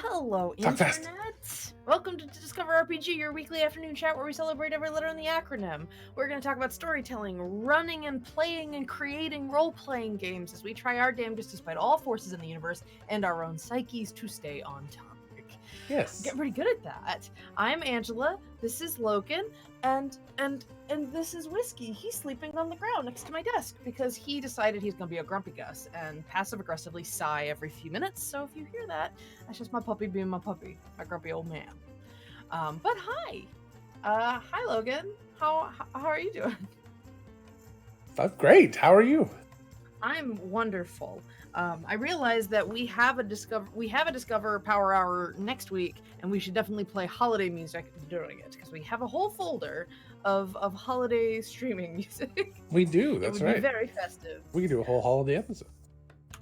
Hello, Talk fast. Internet! Welcome to Discover RPG, your weekly afternoon chat where we celebrate every letter in the acronym. We're going to talk about storytelling, running and playing and creating role playing games as we try our damnedest despite all forces in the universe and our own psyches to stay on topic. Yes. Get pretty good at that. I'm Angela, this is Logan, and this is Whiskey. He's sleeping on the ground next to my desk because he decided he's gonna be a grumpy Gus and passive aggressively sigh every few minutes. So if you hear that, that's just my puppy being my puppy, my grumpy old man. But hi, hi Logan. How are you doing? That's great. How are you? I'm wonderful. I realized that we have a Discover Power Hour next week, and we should definitely play holiday music during it because we have a whole folder of holiday streaming music. We do. It That's would be right. very festive. We can do a whole holiday episode.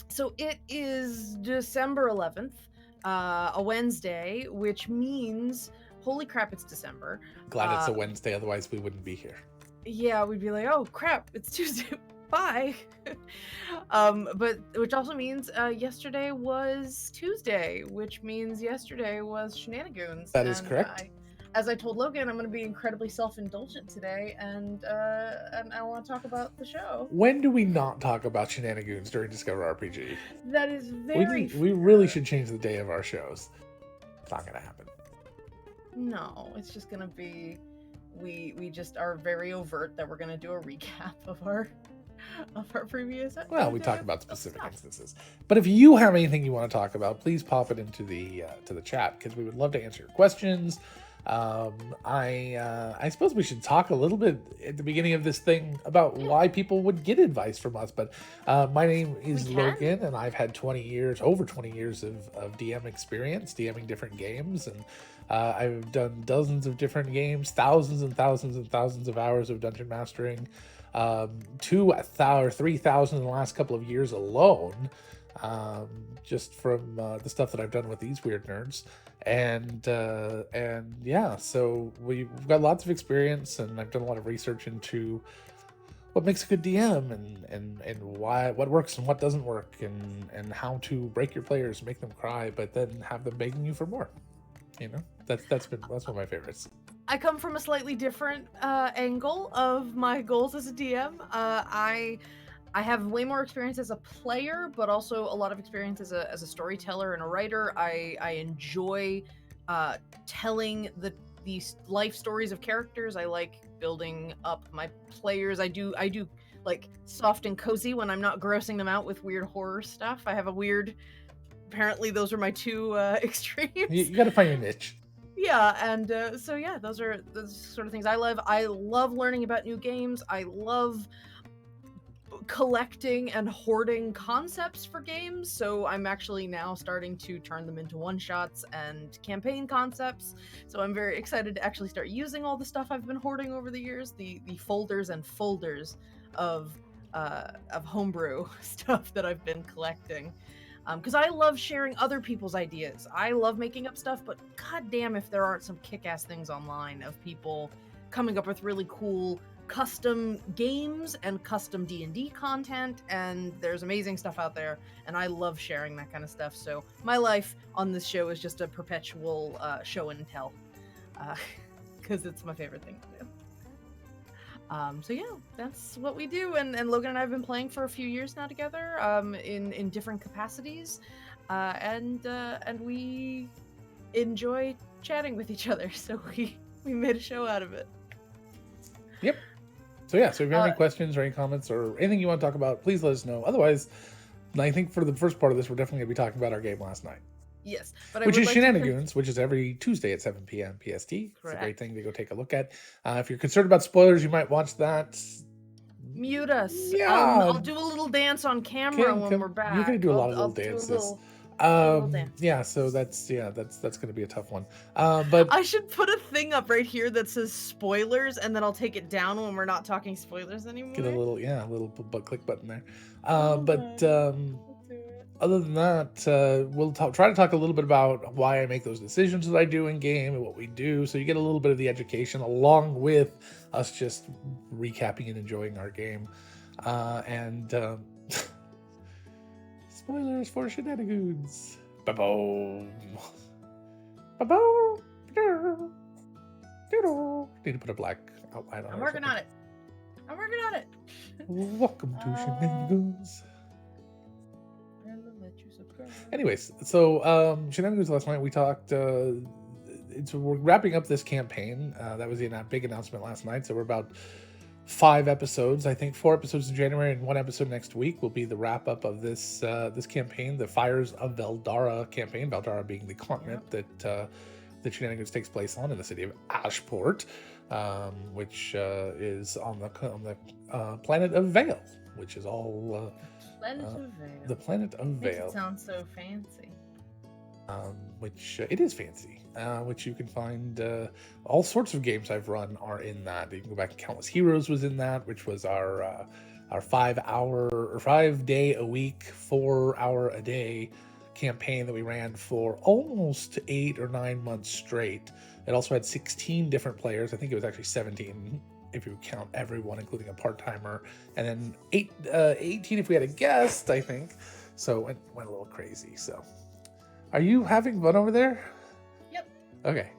So it is December 11th, a Wednesday, which means holy crap, it's December. Glad it's a Wednesday, otherwise we wouldn't be here. Yeah, we'd be like, oh crap, it's Tuesday. Bye. But which also means yesterday was Tuesday, which means yesterday was Shenanigans. That is correct. As I told Logan, I'm going to be incredibly self-indulgent today, and I want to talk about the show. When do we not talk about shenanigans during Discover RPG? That is very. We really should change the day of our shows. It's not gonna happen. No, it's just gonna be. We just are very overt that we're gonna do a recap of our previous. Well, we talk about specific instances, but if you have anything you want to talk about, please pop it into the chat because we would love to answer your questions. I suppose we should talk a little bit at the beginning of this thing about why people would get advice from us. But my name is Logan, and I've had over 20 years of DM experience, DMing different games, and I've done dozens of different games, thousands and thousands and thousands of hours of dungeon mastering, 2,000 or 3,000 in the last couple of years alone, just from the stuff that I've done with these weird nerds. And yeah, so we've got lots of experience, and I've done a lot of research into what makes a good DM and why, what works and what doesn't work, and how to break your players, make them cry, but then have them begging you for more. You know, that's one of my favorites. I come from a slightly different angle of my goals as a DM. I have way more experience as a player, but also a lot of experience as a storyteller and a writer. I enjoy telling these life stories of characters. I like building up my players. I do like soft and cozy when I'm not grossing them out with weird horror stuff. I have a weird. Apparently, those are my two extremes. You got to find your niche. Yeah, and so yeah, those are the sort of things I love. I love learning about new games. I love collecting and hoarding concepts for games, so I'm actually now starting to turn them into one-shots and campaign concepts. So I'm very excited to actually start using all the stuff I've been hoarding over the years, the folders and folders of homebrew stuff that I've been collecting. Because I love sharing other people's ideas. I love making up stuff, but goddamn if there aren't some kick-ass things online of people coming up with really cool custom games and custom D&D content, and there's amazing stuff out there, and I love sharing that kind of stuff. So my life on this show is just a perpetual show and tell, because it's my favorite thing to do. So yeah, that's what we do, and Logan and I have been playing for a few years now together, in different capacities, and we enjoy chatting with each other. So we made a show out of it. Yep. So yeah, so if you have any questions or any comments or anything you want to talk about, please let us know. Otherwise, I think for the first part of this, we're definitely going to be talking about our game last night. Yes, but which is Shenanigans, which is every Tuesday at 7 p.m. PST. Correct. It's a great thing to go take a look at. If you're concerned about spoilers, you might watch that. Mute us. Yeah. I'll do a little dance on camera when we're back. You're going to do a lot of little dances. Yeah, so that's going to be a tough one. But I should put a thing up right here that says spoilers, and then I'll take it down when we're not talking spoilers anymore. Get a little click button there. Other than that, we'll try to talk a little bit about why I make those decisions that I do in game and what we do, so you get a little bit of the education along with us just recapping and enjoying our game. Spoilers for Shenanigans. Ba-boom. Need to put a black outline on it. I'm working on it. Welcome to Shenanigans. Anyways, so Shenanigans last night we talked. We're wrapping up this campaign. That was the big announcement last night. So we're about 5 episodes. I think 4 episodes in January and 1 episode next week will be the wrap up of this campaign, the Fires of Veldara campaign. Veldara being the continent that Shenanigans takes place on in the city of Ashport, which is on the planet of Vale, which is all the planet of Vale. Makes it sound so fancy. Which it is fancy. Which you can find all sorts of games I've run are in that. You can go back and Countless Heroes was in that, which was our 5 day a week, 4 hour a day campaign that we ran for almost 8 or 9 months straight. It also had 16 different players. I think it was actually 17 if you count everyone, including a part-timer, and then 18 if we had a guest, I think. So it went a little crazy. So, are you having fun over there? Yep. Okay.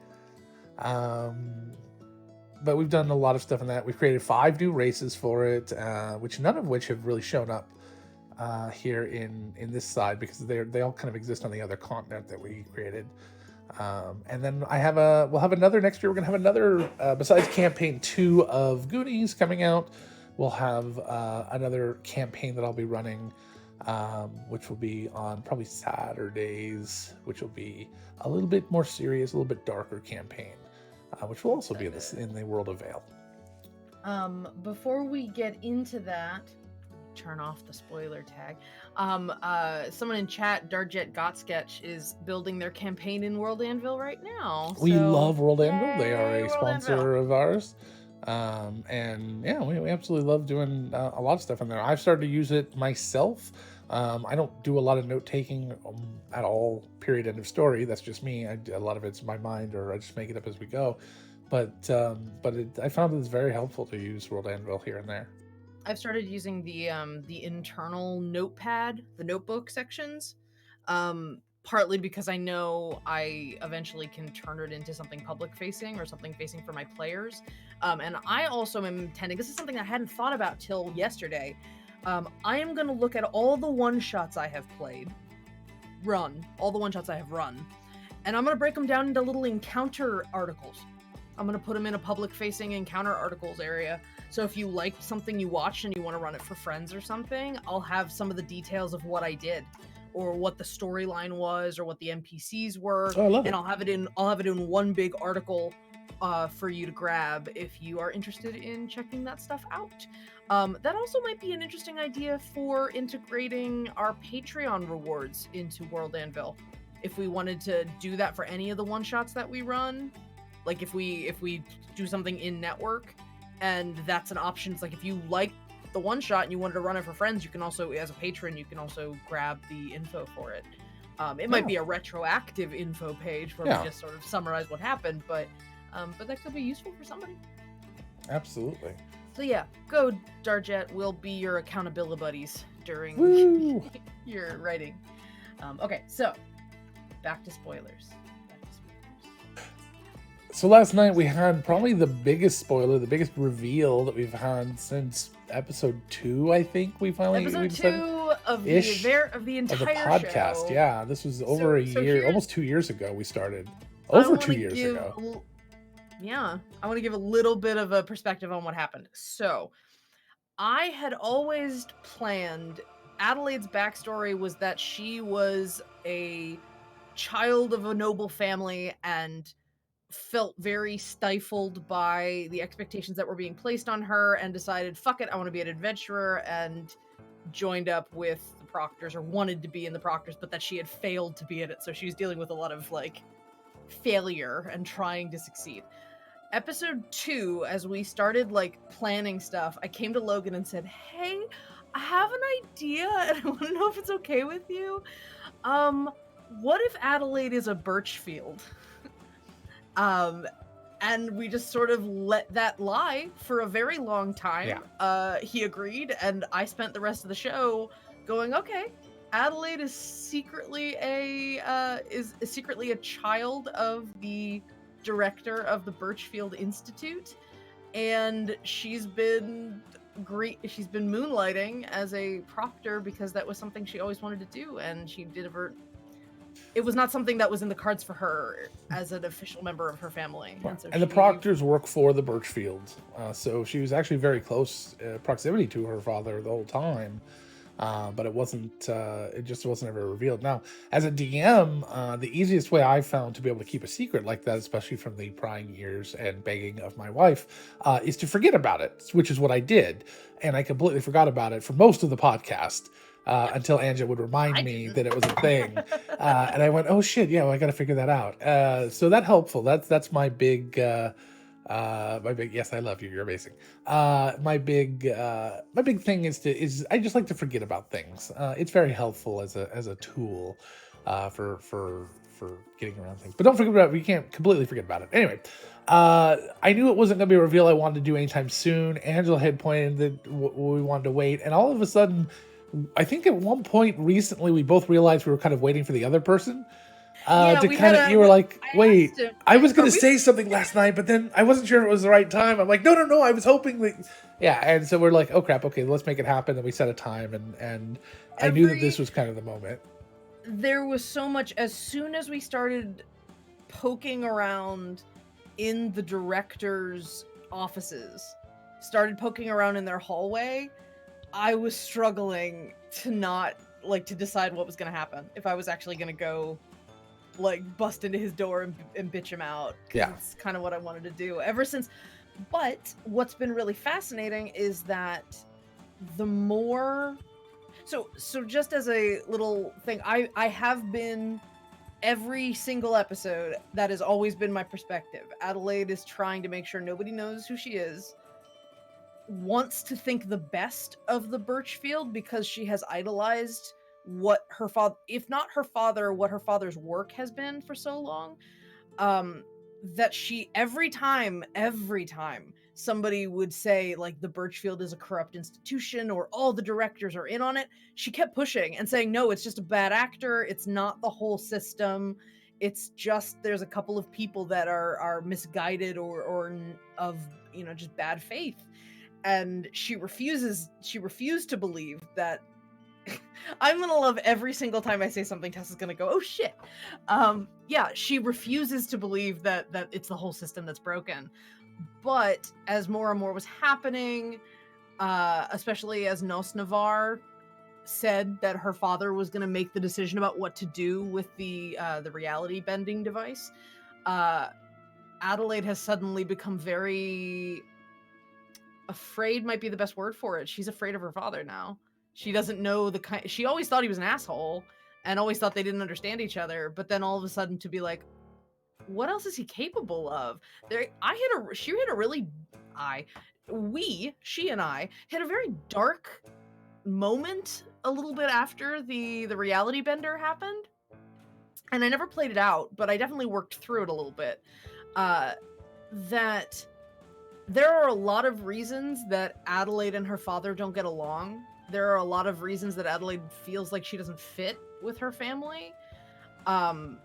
But we've done a lot of stuff in that. We've created 5 new races for it, which none of which have really shown up here in this side, because they all kind of exist on the other continent that we created. And then we'll have another next year. We're gonna have another besides campaign 2 of Goonies coming out. We'll have another campaign that I'll be running, which will be on probably Saturdays, which will be a little bit more serious, a little bit darker campaign, which will also be in the world of Vale. Before we get into that, turn off the spoiler tag. Someone in chat, Darjet Gotsketch, is building their campaign in World Anvil right now. We love World Anvil. They are a World sponsor Anvil. of ours. And yeah, we absolutely love doing a lot of stuff in there. I've started to use it myself. I don't do a lot of note taking at all, period, end of story. That's just me. A lot of it's in my mind, or I just make it up as we go. But I found it's very helpful to use World Anvil here and there. I've started using the internal notepad, the notebook sections, partly because I know I eventually can turn it into something public facing or something facing for my players. And I also am intending, this is something I hadn't thought about till yesterday. I am going to look at all the one-shots I have run, and I'm going to break them down into little encounter articles. I'm going to put them in a public-facing encounter articles area. So if you like something you watched and you want to run it for friends or something, I'll have some of the details of what I did, or what the storyline was, or what the NPCs were. Oh, I love it. And I'll have it in one big article for you to grab if you are interested in checking that stuff out. That also might be an interesting idea for integrating our Patreon rewards into World Anvil. If we wanted to do that for any of the one-shots that we run, like if we do something in network, and that's an option. It's like if you like the one shot and you wanted to run it for friends, you can also, as a patron, you can also grab the info for it. It might be a retroactive info page where we just sort of summarize what happened, but that could be useful for somebody. Absolutely. So yeah, go Darjet. We'll be your accountability buddies during your writing. Okay, so back to spoilers. So last night we had probably the biggest spoiler, the biggest reveal that we've had since episode 2. I think we finally episode 2 of the entire podcast. Show. Yeah, this was over a year, almost 2 years ago. We started over 2 years ago. Yeah, I want to give a little bit of a perspective on what happened. So, I had always planned. Adelaide's backstory was that she was a child of a noble family and felt very stifled by the expectations that were being placed on her, and decided, fuck it, I want to be an adventurer, and joined up with the Proctors, or wanted to be in the Proctors, but that she had failed to be in it, so she was dealing with a lot of failure and trying to succeed. Episode 2, as we started planning stuff, I came to Logan and said, hey, I have an idea and I want to know if it's okay with you. What if Adelaide is a Birchfield? And we just sort of let that lie for a very long time. Yeah. He agreed, and I spent the rest of the show going, okay, Adelaide is secretly a child of the director of the Birchfield Institute, and she's been moonlighting as a proctor because that was something she always wanted to do, and it was not something that was in the cards for her as an official member of her family. And the Proctors work for the Birchfields, so she was actually very close proximity to her father the whole time. But it just wasn't ever revealed. Now, as a DM, the easiest way I found to be able to keep a secret like that, especially from the prying ears and begging of my wife, is to forget about it, which is what I did. And I completely forgot about it for most of the podcast until Anja would remind me that it was a thing. And I went, oh shit, yeah, well, I got to figure that out. So that's helpful. That's my big... yes, I love you. You're amazing. My big thing is I just like to forget about things. It's very helpful as a tool, for getting around things. But don't forget about it. We can't completely forget about it. Anyway, I knew it wasn't going to be a reveal I wanted to do anytime soon. Angela had pointed that we wanted to wait, and all of a sudden, I think at one point recently we both realized we were kind of waiting for the other person. You were like, wait, I was going to say something last night, but then I wasn't sure it was the right time. I'm like, no, I was hoping that, yeah. And so we're like, oh crap, okay, let's make it happen. And we set a time, and I knew that this was kind of the moment. There was so much, as soon as we started poking around in the director's offices, started poking around in their hallway, I was struggling to decide what was going to happen. If I was actually going to go bust into his door and bitch him out. Yeah. It's kind of what I wanted to do ever since. But what's been really fascinating is that the more... So just as a little thing, I have been... Every single episode, that has always been my perspective. Adelaide is trying to make sure nobody knows who she is. Wants to think the best of the Birchfield because she has idolized what her father, if not her father, what her father's work has been for so long, that she every time somebody would say the Birchfield is a corrupt institution or all the directors are in on it, she kept pushing and saying, no, it's just a bad actor, it's not the whole system, it's just there's a couple of people that are misguided or of just bad faith. And she refused to believe that. I'm gonna love every single time I say something. Tessa's gonna go, oh shit. Yeah, she refuses to believe that it's the whole system that's broken. But as more and more was happening, especially as Nos Navarre said that her father was gonna make the decision about what to do with the reality bending device, Adelaide has suddenly become very afraid, might be the best word for it. She's afraid of her father now. She doesn't know she always thought he was an asshole and always thought they didn't understand each other. But then all of a sudden to be like, what else is he capable of? She and I hit a very dark moment a little bit after the reality bender happened. And I never played it out, but I definitely worked through it a little bit. That there are a lot of reasons that Adelaide and her father don't get along. There are a lot of reasons that Adelaide feels like she doesn't fit with her family.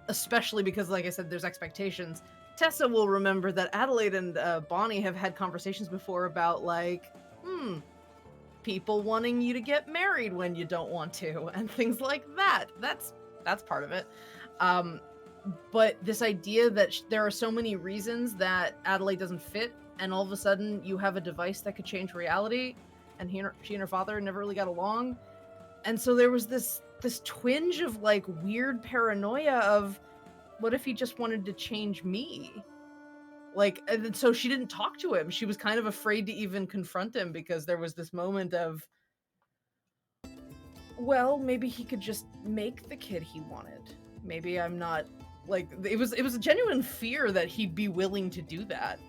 Especially because, like I said, there's expectations. Tessa will remember that Adelaide and Bonnie have had conversations before about people wanting you to get married when you don't want to, and things like that. That's part of it. But this idea that there are so many reasons that Adelaide doesn't fit, and all of a sudden you have a device that could change reality, and she and her father never really got along. And so there was this twinge of weird paranoia of, what if he just wanted to change me? And so she didn't talk to him. She was kind of afraid to even confront him because there was this moment of, well, maybe he could just make the kid he wanted. Maybe I'm not it was a genuine fear that he'd be willing to do that.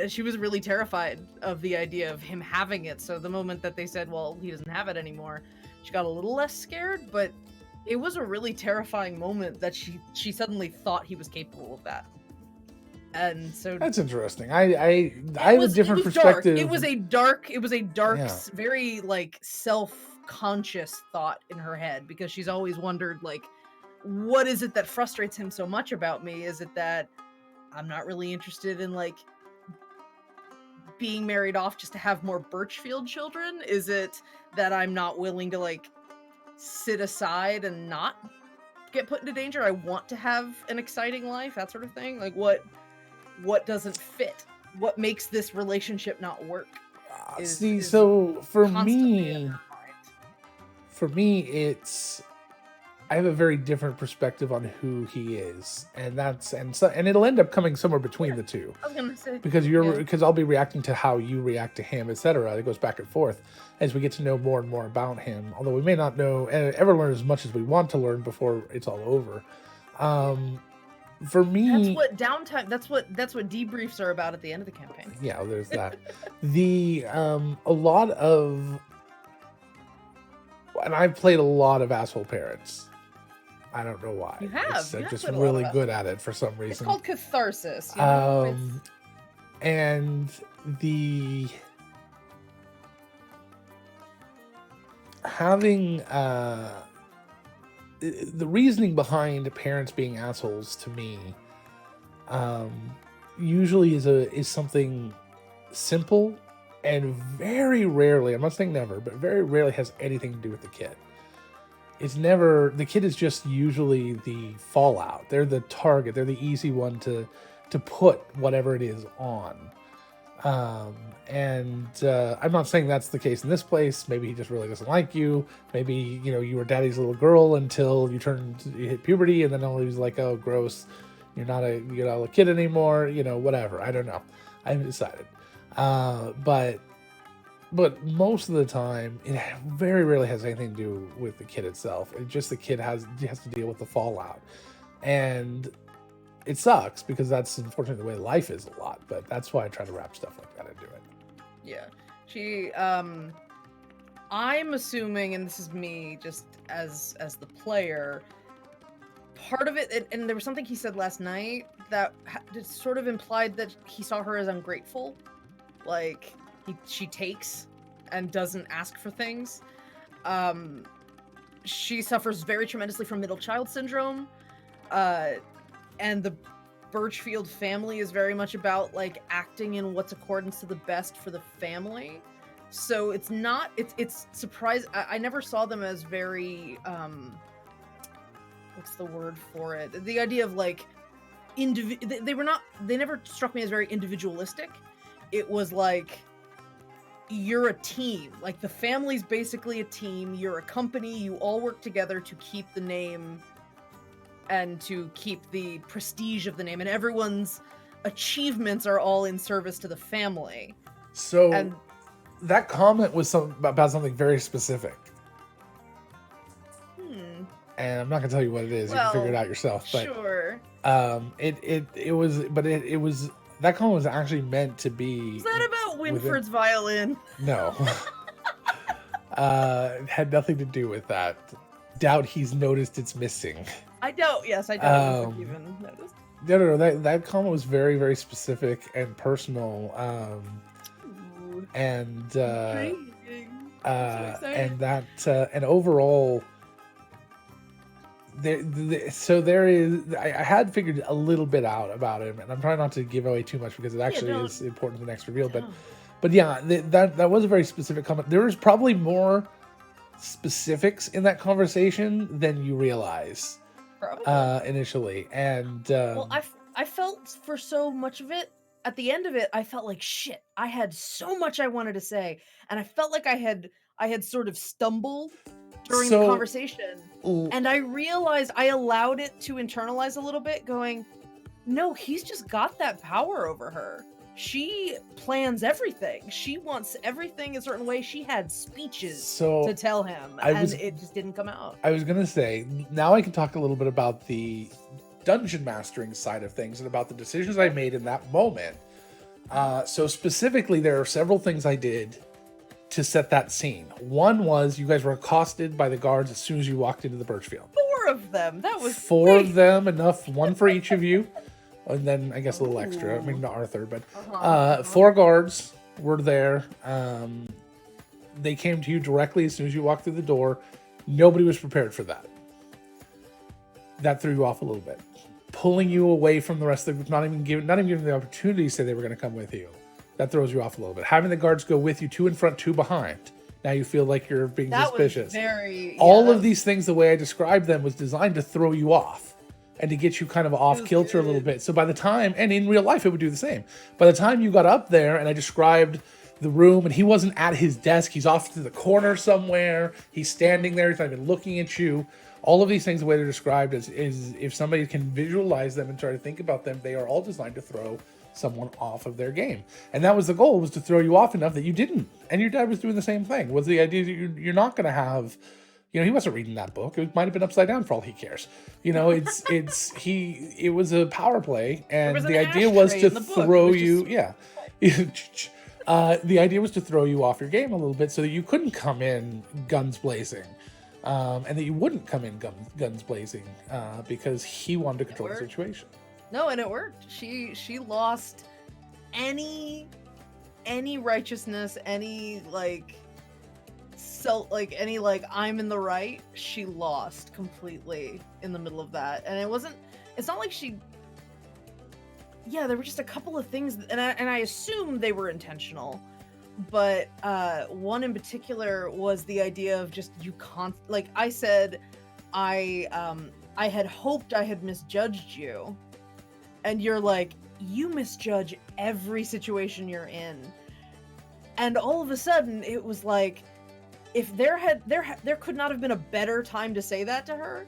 She was really terrified of the idea of him having it. So the moment that they said, well, he doesn't have it anymore, she got a little less scared, but it was a really terrifying moment that she suddenly thought he was capable of that. And so that's interesting. I have a different perspective. Dark. It was a dark, Yeah. very conscious thought in her head, because she's always wondered, like, what is it that frustrates him so much about me? Is it that I'm not really interested in, like, being married off just to have more Birchfield children? Is it that I'm not willing to, like, sit aside and not get put into danger? I want to have an exciting life, that sort of thing. Like, what doesn't fit? What makes this relationship not work? So for constantly in me, her mind. it's I have a very different perspective on who he is, and it'll end up coming somewhere between the two, I was gonna say, because yeah. because I'll be reacting to how you react to him, etc. It goes back and forth as we get to know more and more about him. Although we may not know and ever learn as much as we want to learn before it's all over. For me, That's what downtime. That's what debriefs are about at the end of the campaign. yeah, there's that. A lot of, and I've played a lot of asshole parents. I don't know why. You have. I'm You have just played a lot of really asshole good at it for some reason. It's called catharsis. You know? And the having the reasoning behind parents being assholes to me usually is something simple, and very rarely, I'm not saying never, but very rarely has anything to do with the kid. It's never, the kid is just usually the fallout. They're the target. They're the easy one to put whatever it is on. I'm not saying that's the case in this place. Maybe he just really doesn't like you. Maybe, you were daddy's little girl until you hit puberty, and then he was like, oh, gross. You're not a kid anymore. Whatever. I don't know. I haven't decided. But most of the time, it very rarely has anything to do with the kid itself. It's just the kid has to deal with the fallout. And it sucks, because that's unfortunately the way life is a lot. But that's why I try to wrap stuff like that into it. Yeah. I'm assuming, and this is me just as the player, part of it, and there was something he said last night that sort of implied that he saw her as ungrateful. Like, she takes and doesn't ask for things. She suffers very tremendously from middle child syndrome. And the Birchfield family is very much about, like, acting in what's accordance to the best for the family. So it's surprising. I never saw them as very, what's the word for it? The idea of, like, they never struck me as very individualistic. It was like, you're a team. Like, the family's basically a team. You're a company. You all work together to keep the name and to keep the prestige of the name, and everyone's achievements are all in service to the family. So that comment was about something very specific. And I'm not gonna tell you what it is. You can figure it out yourself. But sure. It was that comment was actually meant to be. Is that about Winford's violin? No. It had nothing to do with that. Doubt he's noticed it's missing. I don't. Yes, I don't even notice. No. That comment was very, very specific and personal. And overall, there is. I had figured a little bit out about him, and I'm trying not to give away too much because it actually is important to the next reveal. But yeah, that was a very specific comment. There was probably more specifics in that conversation than you realize initially. And I felt for so much of it, at the end of it, I felt like shit. I had so much I wanted to say, and I felt like I had sort of stumbled during the conversation, and I realized I allowed it to internalize a little bit, going, no, he's just got that power over her. She plans everything. She wants everything a certain way. She had speeches to tell him, and it just didn't come out. I was going to say, now I can talk a little bit about the dungeon mastering side of things and about the decisions I made in that moment. So specifically, there are several things I did to set that scene. One was you guys were accosted by the guards as soon as you walked into the Birchfield. 4 of them. That was 4 of them, enough, one for each of you. And then I guess a little extra. I mean, not Arthur, but 4 guards were there. they came to you directly as soon as you walked through the door. Nobody was prepared for that. That threw you off a little bit, pulling you away from the rest of the, not even giving the opportunity to say they were going to come with you. That throws you off a little bit. Having the guards go with you, two in front, two behind. Now you feel like you're being suspicious. All of these things, the way I described them, was designed to throw you off and to get you kind of off kilter a little bit. So by the time, and in real life it would do the same. By the time you got up there and I described the room and he wasn't at his desk, he's off to the corner somewhere, he's standing there, he's not even looking at you. All of these things, the way they're described is if somebody can visualize them and try to think about them, they are all designed to throw someone off of their game. And that was the goal, was to throw you off enough that you didn't. And your dad was doing the same thing. Was the idea that you're not going to have, he wasn't reading that book. It might have been upside down for all he cares. It was a power play, and the idea was to throw you. Yeah. The idea was to throw you off your game a little bit so that you couldn't come in guns blazing. And that you wouldn't come in guns blazing because he wanted to control the situation. No, and it worked. She lost any righteousness, any I'm in the right. She lost completely in the middle of that, and it's not like there were just a couple of things, and I assume they were intentional. But one in particular was the idea of just I said, I had hoped I had misjudged you, and you're like, you misjudge every situation you're in, and all of a sudden it was like, if there could not have been a better time to say that to her,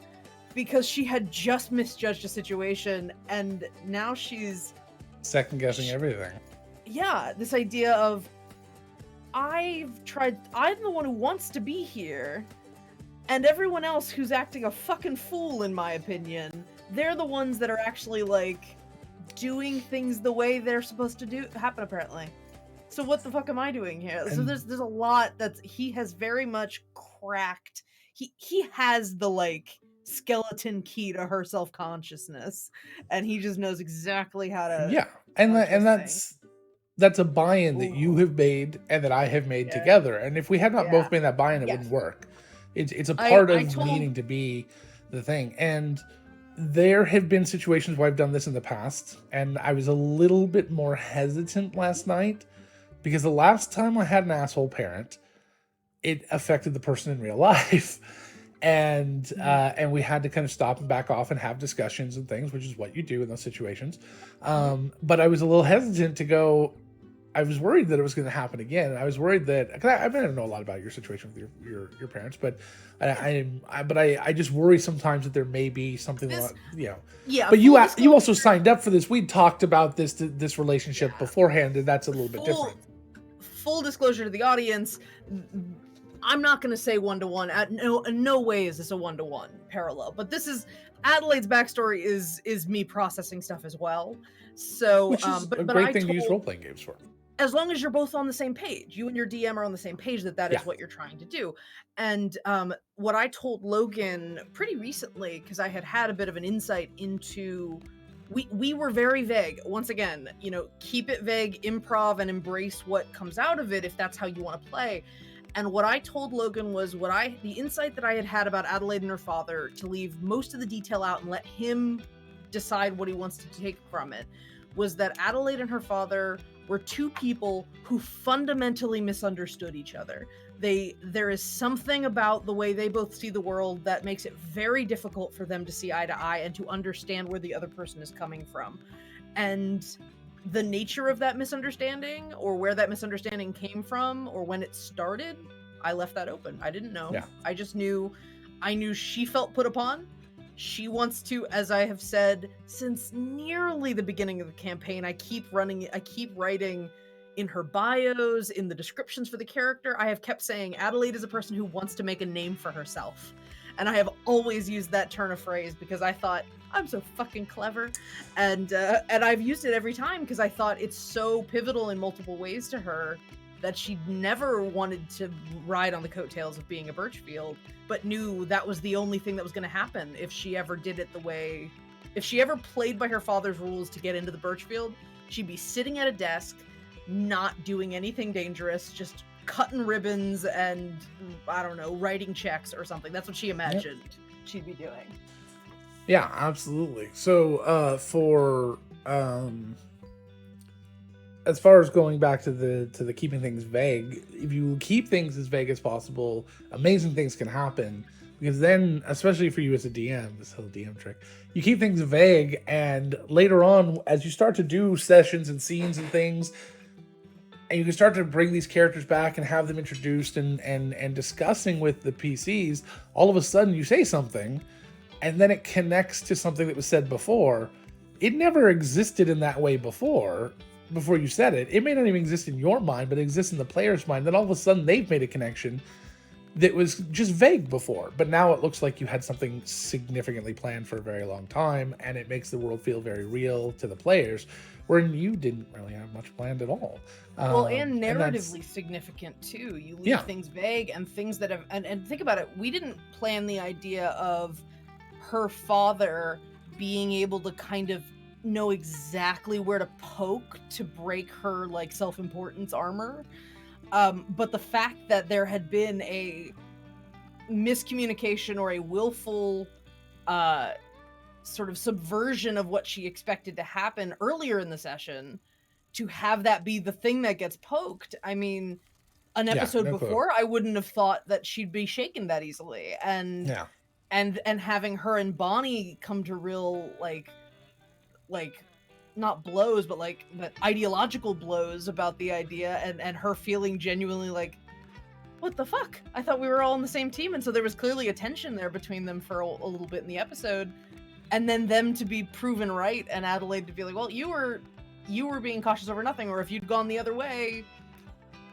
because she had just misjudged a situation, and now she's second guessing everything. Yeah, this idea of, I'm the one who wants to be here, and everyone else who's acting a fucking fool, in my opinion, they're the ones that are actually doing things the way they're supposed to happen, apparently. So what the fuck am I doing here? So there's a lot that he has very much cracked. He has the skeleton key to her self-consciousness, and he just knows exactly how to. Yeah, and that's a buy-in that you have made and that I have made together. And if we had not both made that buy-in, it wouldn't work. It's a part of needing to be the thing. And there have been situations where I've done this in the past, and I was a little bit more hesitant last night because the last time I had an asshole parent, it affected the person in real life. And we had to kind of stop and back off and have discussions and things, which is what you do in those situations. But I was a little hesitant to go. I was worried that it was going to happen again. I was worried that, because I don't know a lot about your situation with your parents, but I just worry sometimes that there may be something. Yeah. But you also signed up for this. We talked about this relationship beforehand, and that's a little bit different. Full disclosure to the audience. I'm not going to say one-to-one. No way is this a one-to-one parallel. But this is Adelaide's backstory is me processing stuff as well. So, which is a great thing to use role-playing games for. As long as you're both on the same page, you and your DM are on the same page, that is what you're trying to do. And what I told Logan pretty recently, because I had a bit of an insight into. We were very vague. Once again, keep it vague, improv, and embrace what comes out of it if that's how you want to play. And what I told Logan was the insight that I had about Adelaide and her father, to leave most of the detail out and let him decide what he wants to take from it, was that Adelaide and her father were two people who fundamentally misunderstood each other. There is something about the way they both see the world that makes it very difficult for them to see eye to eye and to understand where the other person is coming from. And the nature of that misunderstanding, or where that misunderstanding came from, or when it started, I left that open. I didn't know. I just knew. I knew she felt put upon. She wants to, as I have said since nearly the beginning of the campaign, I keep writing in her bios, in the descriptions for the character, I have kept saying Adelaide is a person who wants to make a name for herself. And I have always used that turn of phrase because I thought, I'm so fucking clever. And I've used it every time because I thought it's so pivotal in multiple ways to her that she never wanted to ride on the coattails of being a Birchfield, but knew that was the only thing that was going to happen if she ever did it if she ever played by her father's rules to get into the Birchfield, she'd be sitting at a desk, not doing anything dangerous, just cutting ribbons and, I don't know, writing checks or something. That's what she imagined she'd be doing. Yeah, absolutely. So for as far as going back to the keeping things vague, if you keep things as vague as possible, amazing things can happen. Because then, especially for you as a DM, this whole DM trick, you keep things vague, and later on, as you start to do sessions and scenes and things, and you can start to bring these characters back and have them introduced and discussing with the PCs, all of a sudden you say something, and then it connects to something that was said before. It never existed in that way before you said it. It may not even exist in your mind, but it exists in the player's mind. Then all of a sudden they've made a connection that was just vague before, but now it looks like you had something significantly planned for a very long time, and it makes the world feel very real to the players, wherein you didn't really have much planned at all. Well, and narratively significant too. You leave things vague and things that have, and think about it, we didn't plan the idea of her father being able to kind of know exactly where to poke to break her like self-importance armor. But the fact that there had been a miscommunication or a willful sort of subversion of what she expected to happen earlier in the session, to have that be the thing that gets poked. I mean, an episode before, I wouldn't have thought that she'd be shaken that easily. And and having her and Bonnie come to real like not blows, but like but ideological blows about the idea, and her feeling genuinely like, what the fuck? I thought we were all on the same team. And so there was clearly a tension there between them for a little bit in the episode, and then them to be proven right, and Adelaide to be like, well, you were being cautious over nothing, or if you'd gone the other way,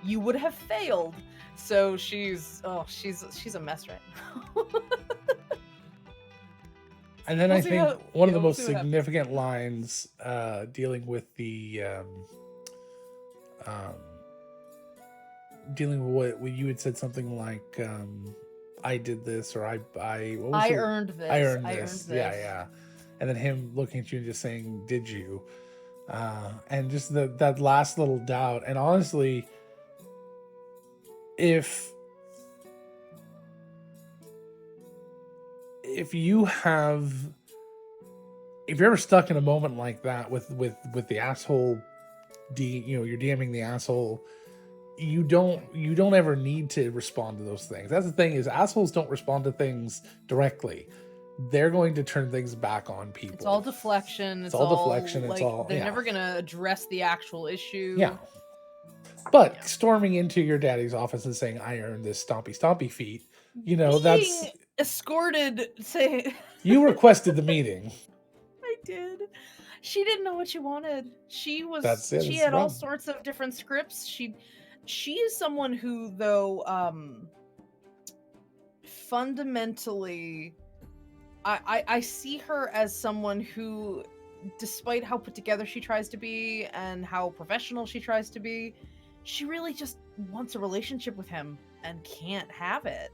you would have failed. So she's a mess right now. And then I think one of the most significant lines dealing with the dealing with what you had said, something like I did this, or I earned this. I earned this. Yeah. And then him looking at you and just saying, did you? And just that last little doubt. And honestly, if you're ever stuck in a moment like that with the asshole, you're DMing the asshole, you don't ever need to respond to those things. That's the thing, is assholes don't respond to things directly. They're going to turn things back on people. It's all deflection. It's all deflection. Like, it's all they're never gonna address the actual issue. Yeah. But storming into your daddy's office and saying, I earned this stompy feet, that's escorted. Say you requested the meeting. I did. She didn't know what she wanted. She she had all sorts of different scripts. She is someone who, though, fundamentally, I see her as someone who, despite how put together she tries to be and how professional she tries to be, she really just wants a relationship with him and can't have it.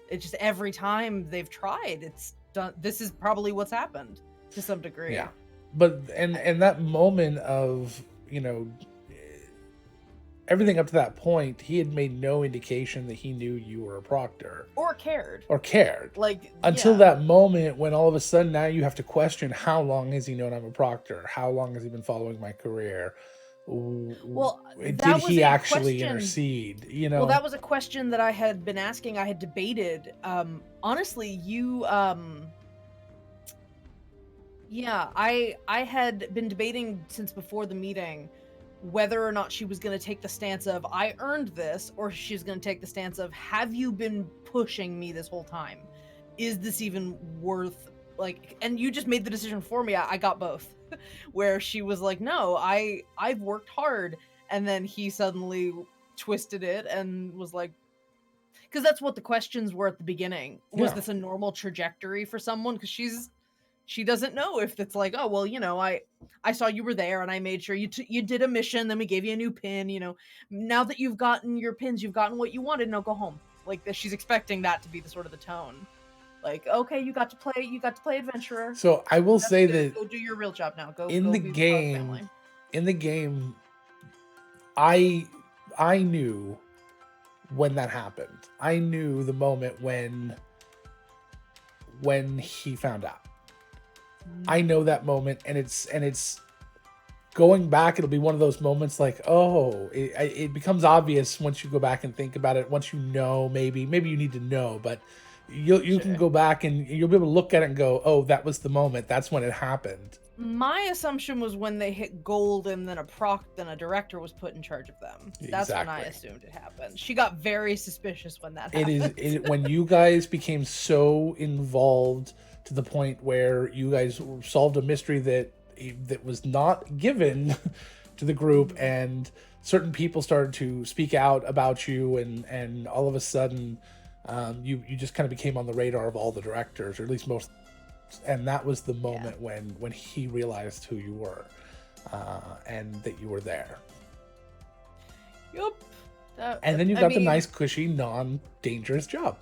It's just every time they've tried, it's done. This is probably what's happened to some degree. Yeah. But and that moment of, everything up to that point, he had made no indication that he knew you were a proctor. Or cared. Like, until that moment when all of a sudden now you have to question, how long has he known I'm a proctor? How long has he been following my career? Well, did he actually intercede? Well, that was a question that I had been asking. I had debated. Honestly, you I had been debating since before the meeting whether or not she was going to take the stance of, I earned this, or she's going to take the stance of, have you been pushing me this whole time? Is this even worth, like, and you just made the decision for me. I got both. Where she was like, no, I've worked hard. And then he suddenly twisted it and was like, because that's what the questions were at the beginning. Was this a normal trajectory for someone? Because she doesn't know if it's like, oh, well, I saw you were there and I made sure you did a mission, then we gave you a new pin, now that you've gotten your pins, you've gotten what you wanted, now go home. Like, she's expecting that to be the sort of the tone. Like, okay, you got to play adventurer. So I will say that go do your real job now. Go in the game, I knew when that happened. I knew the moment when he found out. I know that moment, and it's going back. It'll be one of those moments like, oh, it becomes obvious once you go back and think about it. Once you know, maybe you need to know, but you can go back and you'll be able to look at it and go, oh, that was the moment. That's when it happened. My assumption was when they hit gold and then a director was put in charge of them. That's when I assumed it happened. She got very suspicious when that happened. When you guys became so involved to the point where you guys solved a mystery that was not given to the group, and certain people started to speak out about you, and all of a sudden you just kind of became on the radar of all the directors, or at least most. And that was the moment when he realized who you were, and that you were there. Yup. And then you got the nice, cushy, non-dangerous job.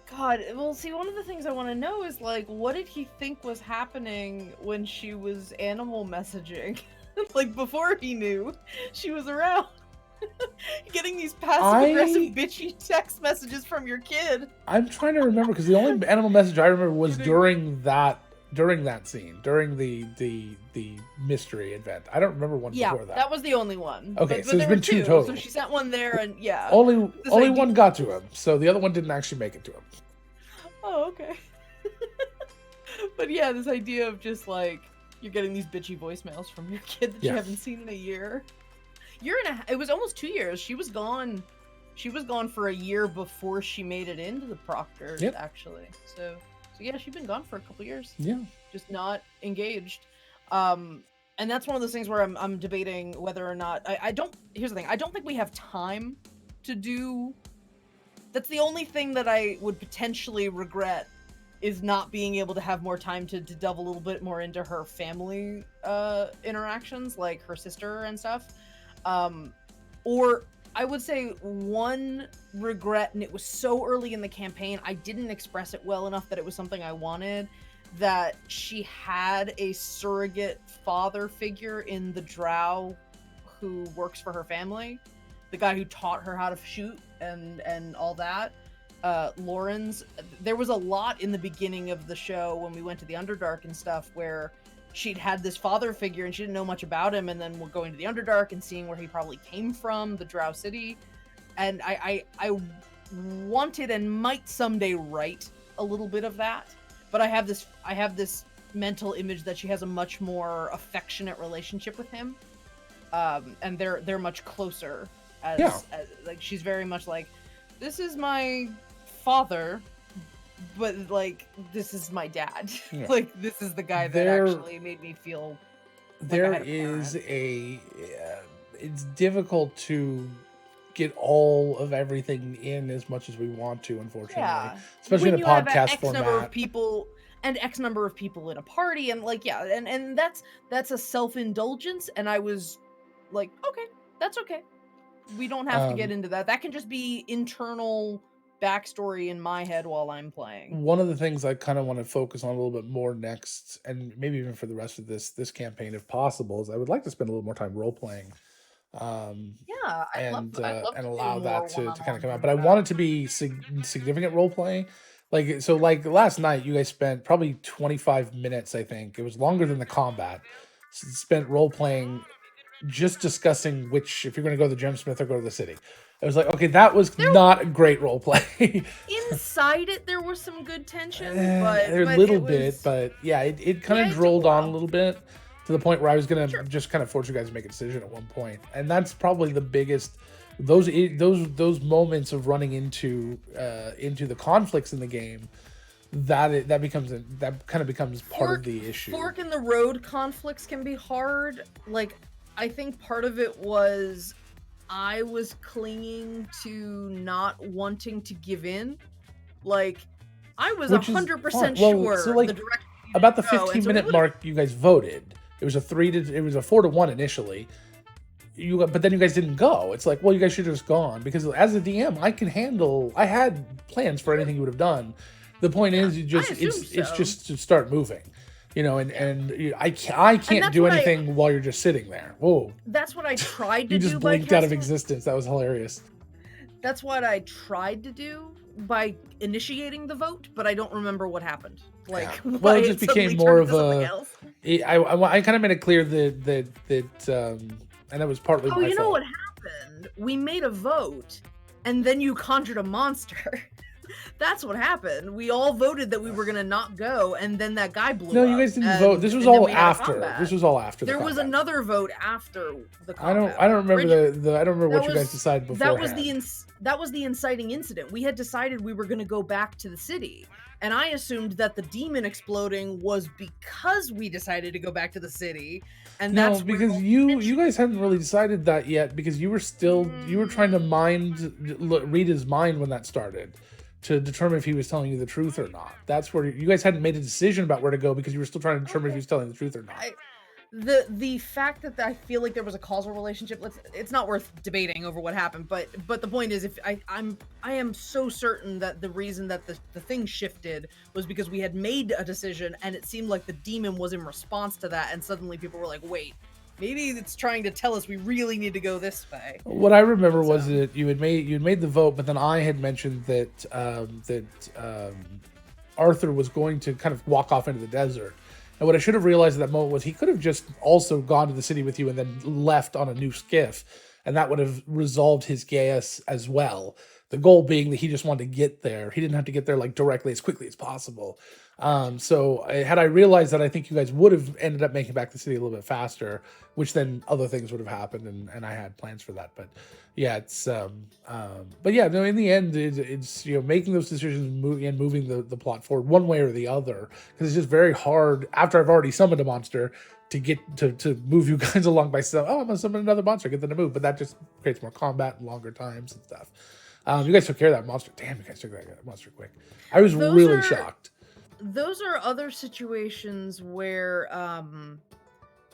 God, well, see, one of the things I want to know is, like, what did he think was happening when she was animal messaging? Like, before he knew she was around. Getting these passive-aggressive, bitchy text messages from your kid. I'm trying to remember, because the only animal message I remember was during that scene, during the mystery event. I don't remember one before that. Yeah, that was the only one. Okay, so there's been two total. So she sent one there, and only one got to him, so the other one didn't actually make it to him. Oh, okay. But yeah, this idea of just like you're getting these bitchy voicemails from your kid that you haven't seen in a year. It was almost 2 years. She was gone for a year before she made it into the Proctors, actually. So yeah, she's been gone for a couple years. Yeah. Just not engaged. And that's one of those things where I'm debating whether or not here's the thing, I don't think we have time to do. That's the only thing that I would potentially regret, is not being able to have more time to delve a little bit more into her family interactions, like her sister and stuff. Or I would say one regret, and it was so early in the campaign, I didn't express it well enough that it was something I wanted, that she had a surrogate father figure in the drow who works for her family. The guy who taught her how to shoot and all that. Lawrence. There was a lot in the beginning of the show when we went to the Underdark and stuff where she'd had this father figure and she didn't know much about him, and then we're going to the Underdark and seeing where he probably came from, the Drow City. And I wanted and might someday write a little bit of that, but I have this mental image that she has a much more affectionate relationship with him, and they're much closer as like she's very much like, this is my father, but like this is my dad. Like this is the guy that actually made me feel like it's difficult to get all of everything in as much as we want to, unfortunately, especially in a podcast format. Number of people and X number of people in a party, and like and that's a self-indulgence, and I was like, okay, that's okay, we don't have to get into that. That can just be internal backstory in my head while I'm playing. One of the things I kind of want to focus on a little bit more next, and maybe even for the rest of this campaign if possible, is I would like to spend a little more time role playing, and allow that to kind of come out. But I want it to be significant role playing. Like last night, you guys spent probably 25 minutes. I think it was longer than the combat. Spent role playing, just discussing if you're going to go to the Gemsmith or go to the city. I was like, okay, that was not a great role play. Inside it, there was some good tension, but it kind of drolled on a little bit to the point where I was going to just kind of force you guys to make a decision at one point, and that's probably the biggest. Those moments of running into the conflicts in the game, that kind of becomes part of the issue. Fork in the road conflicts can be hard. Like, I think part of it was I was clinging to not wanting to give in. Like, I was 100% sure. So like, about the 15-minute mark, you guys voted. It was a 4-1 initially. But then you guys didn't go. It's like, well, you guys should have just gone, because as a DM, I had plans for anything you would have done. The point is, it's just to start moving, and I can't do anything while you're just sitting there. Whoa. That's what I tried to do. You just blinked out of existence. That was hilarious. That's what I tried to do by initiating the vote, but I don't remember what happened. Like, Well, why it just became suddenly more turned of into something a. else. I kind of made it clear and that was partly Oh, my you know fault. what happened? We made a vote, and then you conjured a monster. That's what happened. We all voted that we were gonna not go, and then that guy blew No, up. you guys didn't vote. This was and then all we had a after. combat. This was all after. There was combat. another vote after the combat. I don't remember the. I don't remember That what you guys decided before. that was the inciting incident. We had decided we were going to go back to the city, and I assumed that the demon exploding was because we decided to go back to the city. And No, that's because you guys hadn't really decided that yet, because you were still you were trying to read his mind when that started, to determine if he was telling you the truth or not. That's where you guys hadn't made a decision about where to go, because you were still trying to determine if he was telling the truth or not. The fact that I feel like there was a causal relationship, it's not worth debating over what happened, but the point is, if I am so certain that the reason that the thing shifted was because we had made a decision, and it seemed like the demon was in response to that, and suddenly people were like, wait, maybe it's trying to tell us we really need to go this way. What I remember was that you had made the vote, but then I had mentioned that Arthur was going to kind of walk off into the desert. And what I should have realized at that moment was he could have just also gone to the city with you and then left on a new skiff, and that would have resolved his gas as well. The goal being that he just wanted to get there. He didn't have to get there like directly as quickly as possible. So had I realized that, I think you guys would have ended up making back the city a little bit faster, which then other things would have happened, and I had plans for that. But yeah, it's but yeah, no, in the end, it's making those decisions and moving the plot forward one way or the other, because it's just very hard after I've already summoned a monster to get to move you guys along by saying, oh, I'm gonna summon another monster, get them to move, but that just creates more combat and longer times and stuff. You guys took care of that monster. Damn, you guys took that monster quick. I was really shocked. Those are other situations where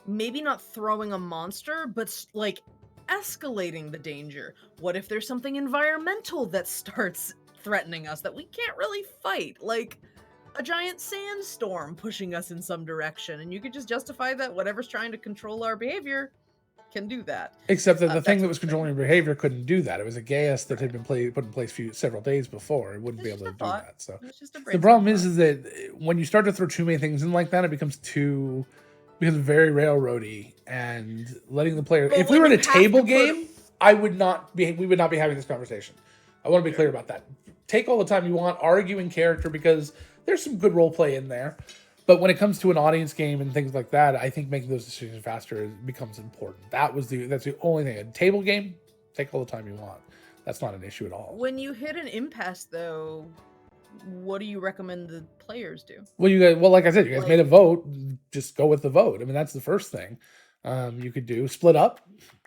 maybe not throwing a monster, but like escalating the danger. What if there's something environmental that starts threatening us that we can't really fight? Like a giant sandstorm pushing us in some direction, and you could just justify that whatever's trying to control our behavior can do that. Except that the thing that was controlling your behavior couldn't do that. It was a gas that had been put in place several days before. It wouldn't be able to do that. So the problem is that when you start to throw too many things in like that, it becomes very railroady, and letting the player. If we were in a table game, we would not be having this conversation. I want to be clear about that. Take all the time you want, argue in character, because there's some good role play in there. But when it comes to an audience game and things like that, I think making those decisions faster becomes important. That's the only thing. A table game, take all the time you want. That's not an issue at all. When you hit an impasse, though, what do you recommend the players do? Well, like I said, you guys made a vote. Just go with the vote. I mean, that's the first thing you could do. Split up.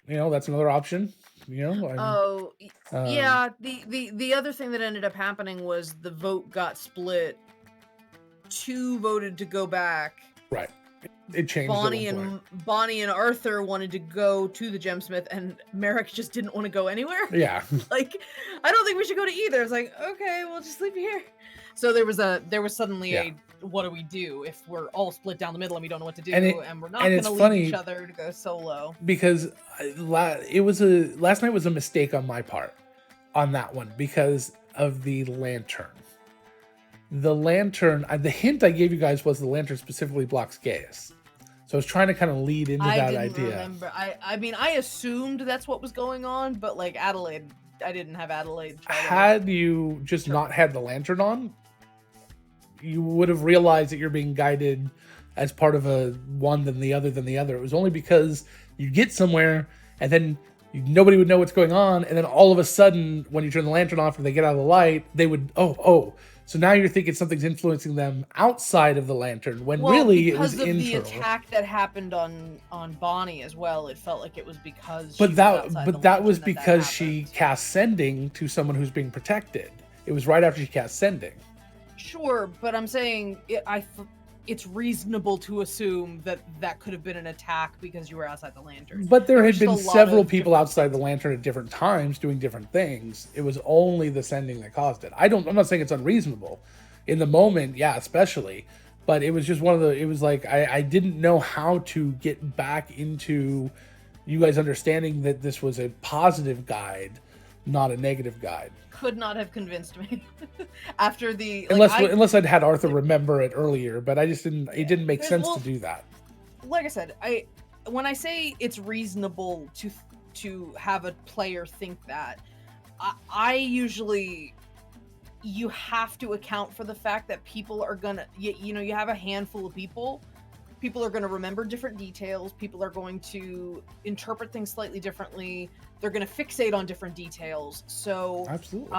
That's another option. Yeah. The other thing that ended up happening was the vote got split. 2 voted to go back. Right. It changed. Bonnie and Arthur wanted to go to the Gemsmith, and Merrick just didn't want to go anywhere. Yeah. Like, I don't think we should go to either. It's like, okay, we'll just leave you here. So there was suddenly a what do we do if we're all split down the middle and we don't know what to do, and we're not going to leave each other to go solo? Because last night was a mistake on my part on that one because of the lantern. The lantern, the hint I gave you guys was the lantern specifically blocks gas. So I was trying to kind of lead into that idea. Remember. I mean, I assumed that's what was going on, but like Adelaide, I didn't have Adelaide. Had you just not had the lantern on, you would have realized that you're being guided as part of a one than the other. It was only because you get somewhere and then nobody would know what's going on, and then all of a sudden, when you turn the lantern off and they get out of the light, they would, so now you're thinking something's influencing them outside of the lantern, when really it was internal. Because of the attack that happened on Bonnie as well, it felt like it was because. But that was because she cast sending to someone who's being protected. It was right after she cast sending. Sure, but I'm saying it's reasonable to assume that could have been an attack because you were outside the lantern. But there had been several people outside the lantern at different times doing different things. It was only the sending that caused it. I'm not saying it's unreasonable. In the moment, yeah, especially. But it was just it was like, I didn't know how to get back into you guys understanding that this was a positive guide not a negative guide. Could not have convinced me after the unless I'd had Arthur remember it earlier, but I just didn't. It didn't make sense to do that. Like I said, when I say it's reasonable to have a player think that, I usually, you have to account for the fact that people are gonna, you have a handful of people. People are going to remember different details. People are going to interpret things slightly differently. They're going to fixate on different details. So, absolutely.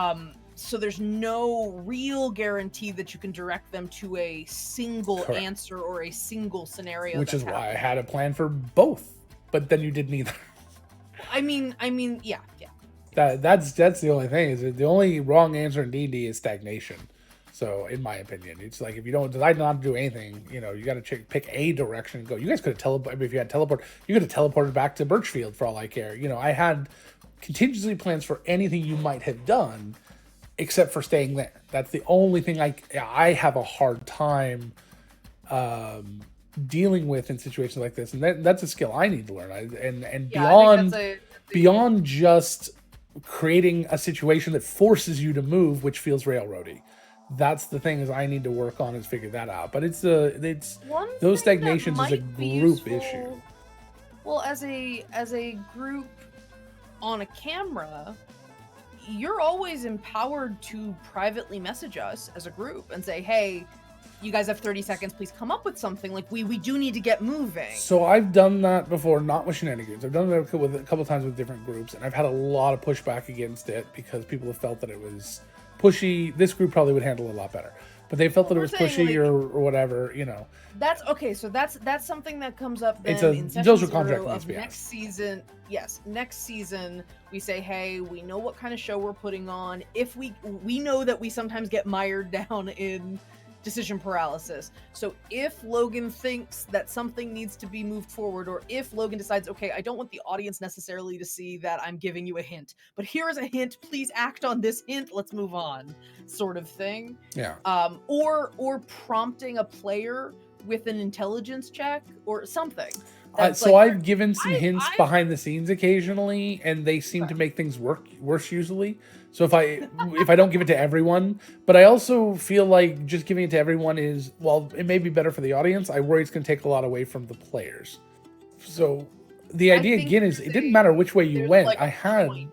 So there's no real guarantee that you can direct them to a single Correct. answer or a single scenario. Which is why I had a plan for both, but then you did neither. I mean, yeah. That's the only thing, is that the only wrong answer in D&D is stagnation. So, in my opinion, it's like, if you don't decide not to do anything, you got to pick a direction and go. You guys could have teleported. I mean, if you had teleport, you could have teleported back to Birchfield for all I care. I had contingency plans for anything you might have done, except for staying there. That's the only thing I have a hard time dealing with in situations like this, and that's a skill I need to learn. And beyond just creating a situation that forces you to move, which feels railroady. That's the thing, is I need to work on, is figure that out. But it's those stagnations is a group issue. Well, as a group on a camera, you're always empowered to privately message us as a group and say, hey, you guys have 30 seconds, please come up with something. Like, we do need to get moving. So I've done that before, not with Shenanigans. I've done that a couple times with different groups, and I've had a lot of pushback against it because people have felt that it was pushy. This group probably would handle it a lot better, but they felt that it was pushy, like, or whatever. That's okay. So that's something that comes up then in session 0 of next season. Yes, next season we say, hey, we know what kind of show we're putting on. If we know that we sometimes get mired down in decision paralysis. So if Logan thinks that something needs to be moved forward, or if Logan decides, okay, I don't want the audience necessarily to see that I'm giving you a hint, but here is a hint, please act on this hint, let's move on, sort of thing. Yeah. Or prompting a player with an intelligence check or something. So I've given some hints behind the scenes occasionally, and they seem to make things worse usually. So if I don't give it to everyone, but I also feel like just giving it to everyone is, well, it may be better for the audience. I worry it's going to take a lot away from the players. So the idea again is, it didn't matter which way you went.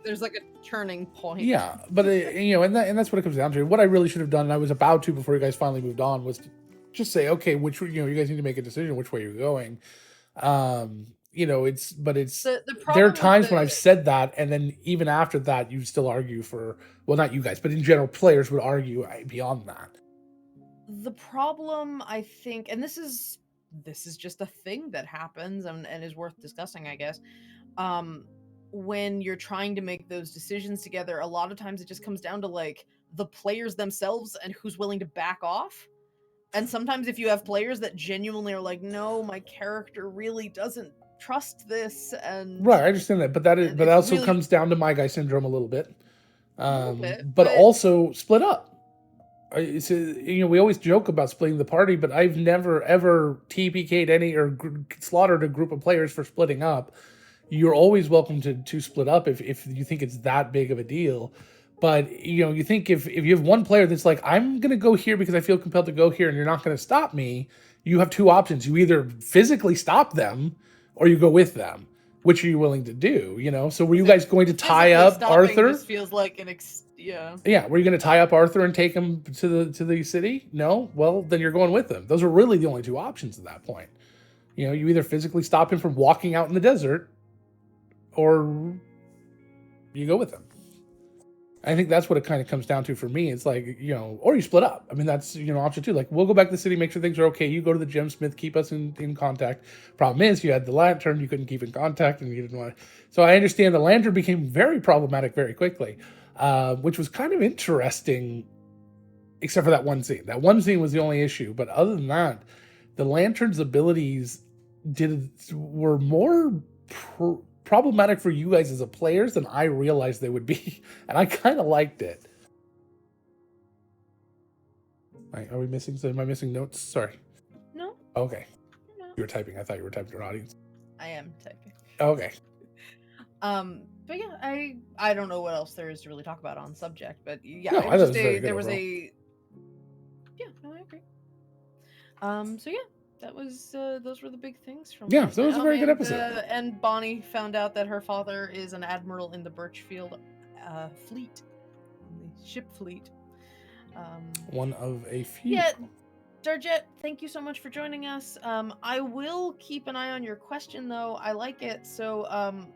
There's like a turning point. Yeah, but and that's what it comes down to. What I really should have done, and I was about to before you guys finally moved on, was to just say, okay, you guys need to make a decision which way you're going. It's there are times when I've said that, and then even after that you still argue for, well, not you guys, but in general players would argue beyond that. The problem, I think, and this is just a thing that happens and is worth discussing, I guess, when you're trying to make those decisions together, a lot of times it just comes down to like the players themselves and who's willing to back off. And sometimes if you have players that genuinely are like, no, my character really doesn't trust this, and right, I understand that, but that also really comes down to my guy syndrome a little bit. But also split up. We always joke about splitting the party, but I've never ever TPK'd any or slaughtered a group of players for splitting up. You're always welcome to split up if you think it's that big of a deal. But, you think if you have one player that's like, I'm going to go here because I feel compelled to go here and you're not going to stop me, you have two options. You either physically stop them or you go with them. Which are you willing to do, So were you guys going to tie up Arthur? Just feels like Yeah, were you going to tie up Arthur and take him to the city? No? Well, then you're going with them. Those are really the only two options at that point. You either physically stop him from walking out in the desert or you go with him. I think that's what it kind of comes down to for me. It's like, or you split up. I mean, that's, option two. Like, we'll go back to the city, make sure things are okay. You go to the gemsmith, keep us in contact. Problem is, you had the lantern, you couldn't keep in contact, and you didn't want to. So I understand the lantern became very problematic very quickly, which was kind of interesting, except for that one scene. That one scene was the only issue. But other than that, the lantern's abilities were more problematic for you guys as a players than I realized they would be, and I kind of liked it. Right, are we missing? Am I missing notes? Sorry. No. Okay. No. You were typing. I thought you were typing to your audience. I am typing. Okay. But yeah, I don't know what else there is to really talk about on subject, but yeah, No, it I was thought it just was very a good there was overall. a yeah, no, I agree. So yeah, that was those were the big things from Yeah, last so it night. was a very good episode. And Bonnie found out that her father is an admiral in the Birchfield fleet, in the ship fleet. One of a few. Yeah, Darjet, thank you so much for joining us. I will keep an eye on your question though. I like it, so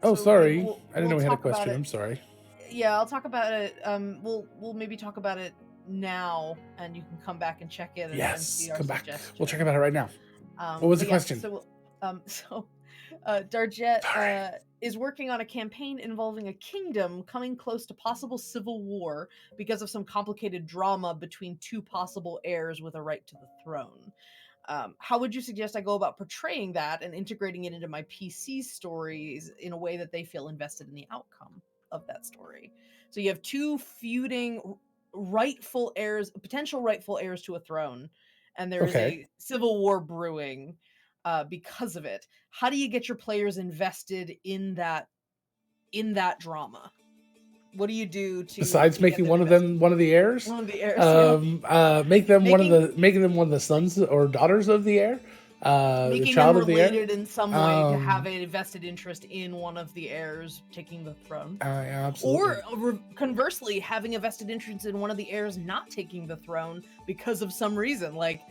Oh, so maybe sorry. I didn't we'll know we had a talk about question. it. I'm sorry. Yeah, I'll talk about it. We'll maybe talk about it now, and you can come back and check in and Yes, see our come back. We'll check suggestion. about it right now. What was the But yeah, question? so Darjet Sorry. is working on a campaign involving a kingdom coming close to possible civil war because of some complicated drama between two possible heirs with a right to the throne. How would you suggest I go about portraying that and integrating it into my PC stories in a way that they feel invested in the outcome of that story? So you have two feuding rightful heirs, potential rightful heirs to a throne, and there is Okay. a civil war brewing because of it. How do you get your players invested in that drama? What do you do Besides to get making them one of invested? them one of the heirs, One of the heirs, yeah. Making making them one of the sons or daughters of the heir, the making them child of the heir. related in some way to have Um, a vested interest in one of the heirs taking the throne, absolutely. or conversely having a vested interest in one of the heirs not taking the throne because of some reason, like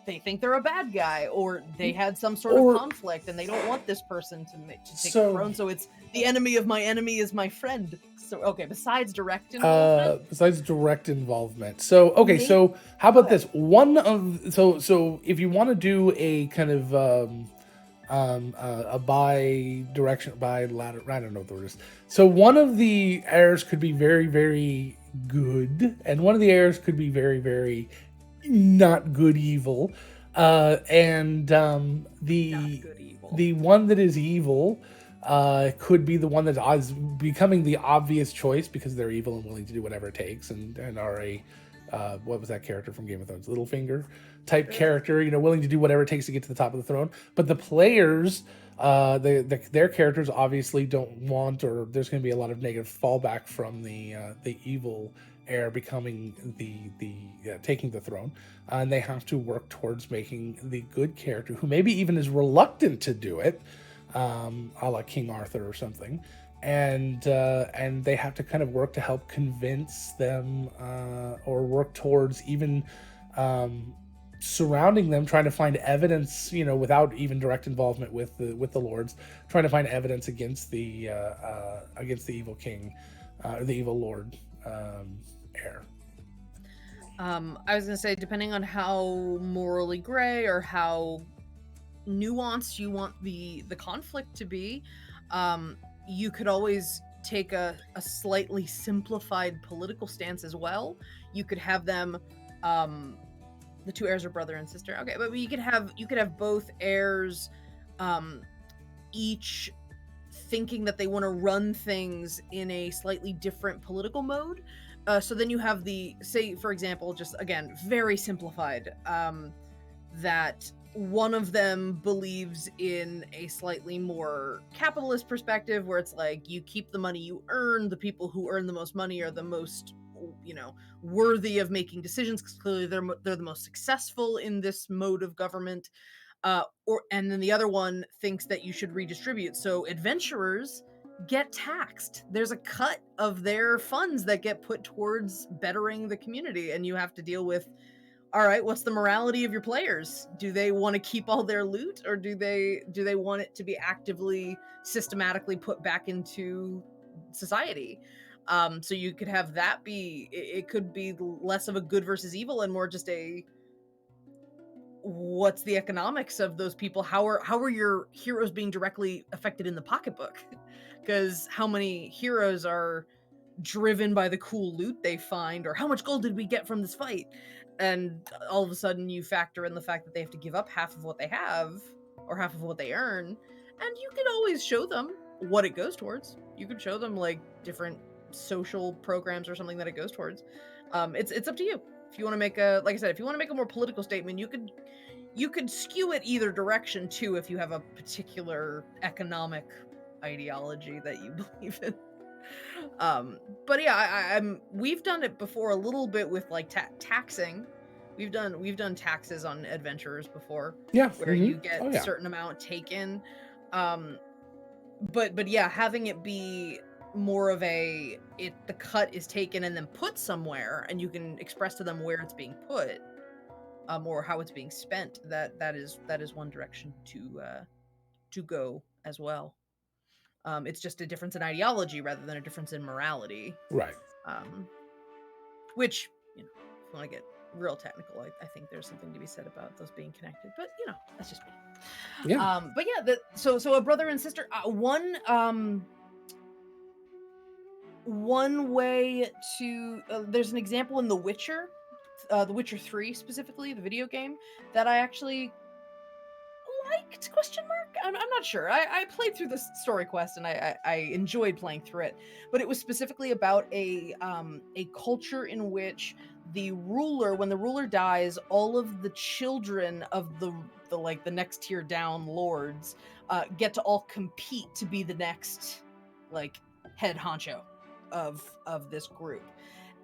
they think they're a bad guy or they had some sort of Or conflict and they don't want this person to take the so throne, so it's the enemy of my enemy is my friend. So okay, besides direct involvement, besides direct involvement. So okay, make so how go about ahead. this? One of so if you want to do a kind of a bi-direction, bilateral, I don't know what the word is. So one of the heirs could be very, very good, and one of the heirs could be very, very not good evil. And Not good evil. the one that is evil could be the one that is becoming the obvious choice because they're evil and willing to do whatever it takes, and are a what was that character from Game of Thrones? Littlefinger type Sure. character, willing to do whatever it takes to get to the top of the throne. But the players, their characters obviously don't want, or there's going to be a lot of negative fallback from the evil heir becoming the taking the throne, and they have to work towards making the good character, who maybe even is reluctant to do it, a la King Arthur or something, and they have to kind of work to help convince them, or work towards even surrounding them, trying to find evidence, without even direct involvement with the lords, trying to find evidence against the evil king, the evil lord, heir. I was gonna say, depending on how morally gray or how nuanced you want the conflict to be, you could always take a slightly simplified political stance as well. You could have them, the two heirs are brother and sister. Okay, but you could have both heirs, um, each thinking that they want to run things in a slightly different political mode. So then you have the, say, for example, just again, very simplified, that one of them believes in a slightly more capitalist perspective where it's like you keep the money you earn, the people who earn the most money are the most, worthy of making decisions because clearly they're the most successful in this mode of government. And then the other one thinks that you should redistribute. So adventurers get taxed. There's a cut of their funds that get put towards bettering the community, and you have to deal with, all right, what's the morality of your players? Do they want to keep all their loot, or do they want it to be actively, systematically put back into society? So you could have that be, it could be less of a good versus evil and more just a, what's the economics of those people? How are your heroes being directly affected in the pocketbook? Because how many heroes are driven by the cool loot they find, or how much gold did we get from this fight? And all of a sudden you factor in the fact that they have to give up half of what they have or half of what they earn, and you can always show them what it goes towards. You could show them like different social programs or something that it goes towards. It's up to you. If you want to make a, like I said, if you want to make a more political statement, you could skew it either direction too if you have a particular economic ideology that you believe in. But yeah, I'm we've done it before a little bit with like taxing. We've done taxes on adventurers before, Yeah. where you get Oh a yeah. certain amount taken. Um, but yeah, having it be more of the cut is taken and then put somewhere, and you can express to them where it's being put, or how it's being spent. That is one direction to go as well. It's just a difference in ideology rather than a difference in morality. Right. Um, which, if you want to get real technical, I think there's something to be said about those being connected. But that's just me. Yeah. But yeah, so a brother and sister. One way to there's an example in The Witcher 3 specifically, the video game, that I actually liked, question mark. I'm not sure. I played through this story quest and I enjoyed playing through it, but it was specifically about a culture in which the ruler, when the ruler dies, all of the children of the next tier down lords get to all compete to be the next like head honcho of this group,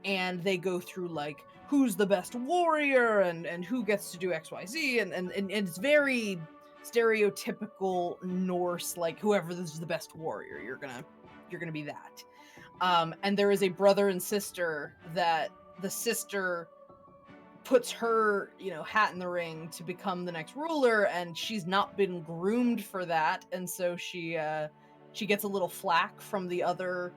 and they go through like who's the best warrior and who gets to do XYZ, and it's very stereotypical Norse, like whoever is the best warrior, you're gonna be that. And there is a brother and sister that the sister puts her hat in the ring to become the next ruler, and she's not been groomed for that, and so she gets a little flack from the other.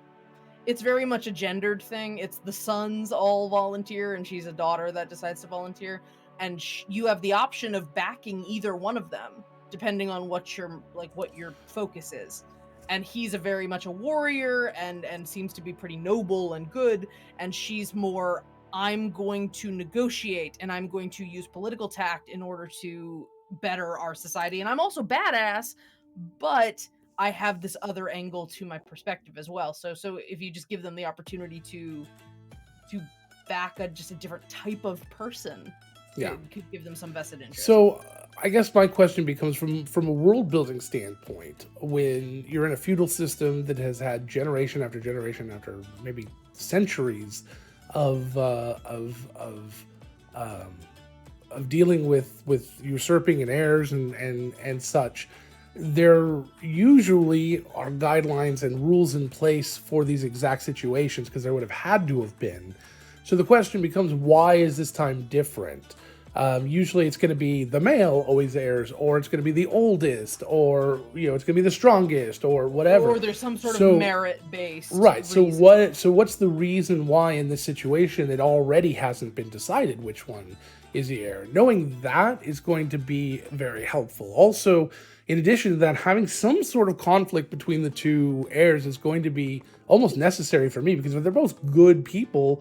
It's very much a gendered thing. It's the sons all volunteer, and she's a daughter that decides to volunteer. And you have the option of backing either one of them, depending on what your focus is. And he's a very much a warrior and seems to be pretty noble and good. And she's more, I'm going to negotiate and I'm going to use political tact in order to better our society. And I'm also badass, but I have this other angle to my perspective as well. So if you just give them the opportunity to back just a different type of person, Yeah. it could give them some vested interest. So I guess my question becomes from a world building standpoint, when you're in a feudal system that has had generation after generation after maybe centuries of dealing with usurping and heirs and such, there usually are guidelines and rules in place for these exact situations, because there would have had to have been. So the question becomes, why is this time different? Usually it's going to be the male always heirs, or it's going to be the oldest, or it's going to be the strongest, or whatever. Or there's some sort of merit-based right. reason. So what's the reason why in this situation it already hasn't been decided which one is the heir? Knowing that is going to be very helpful. Also, in addition to that, having some sort of conflict between the two heirs is going to be almost necessary for me, because if they're both good people,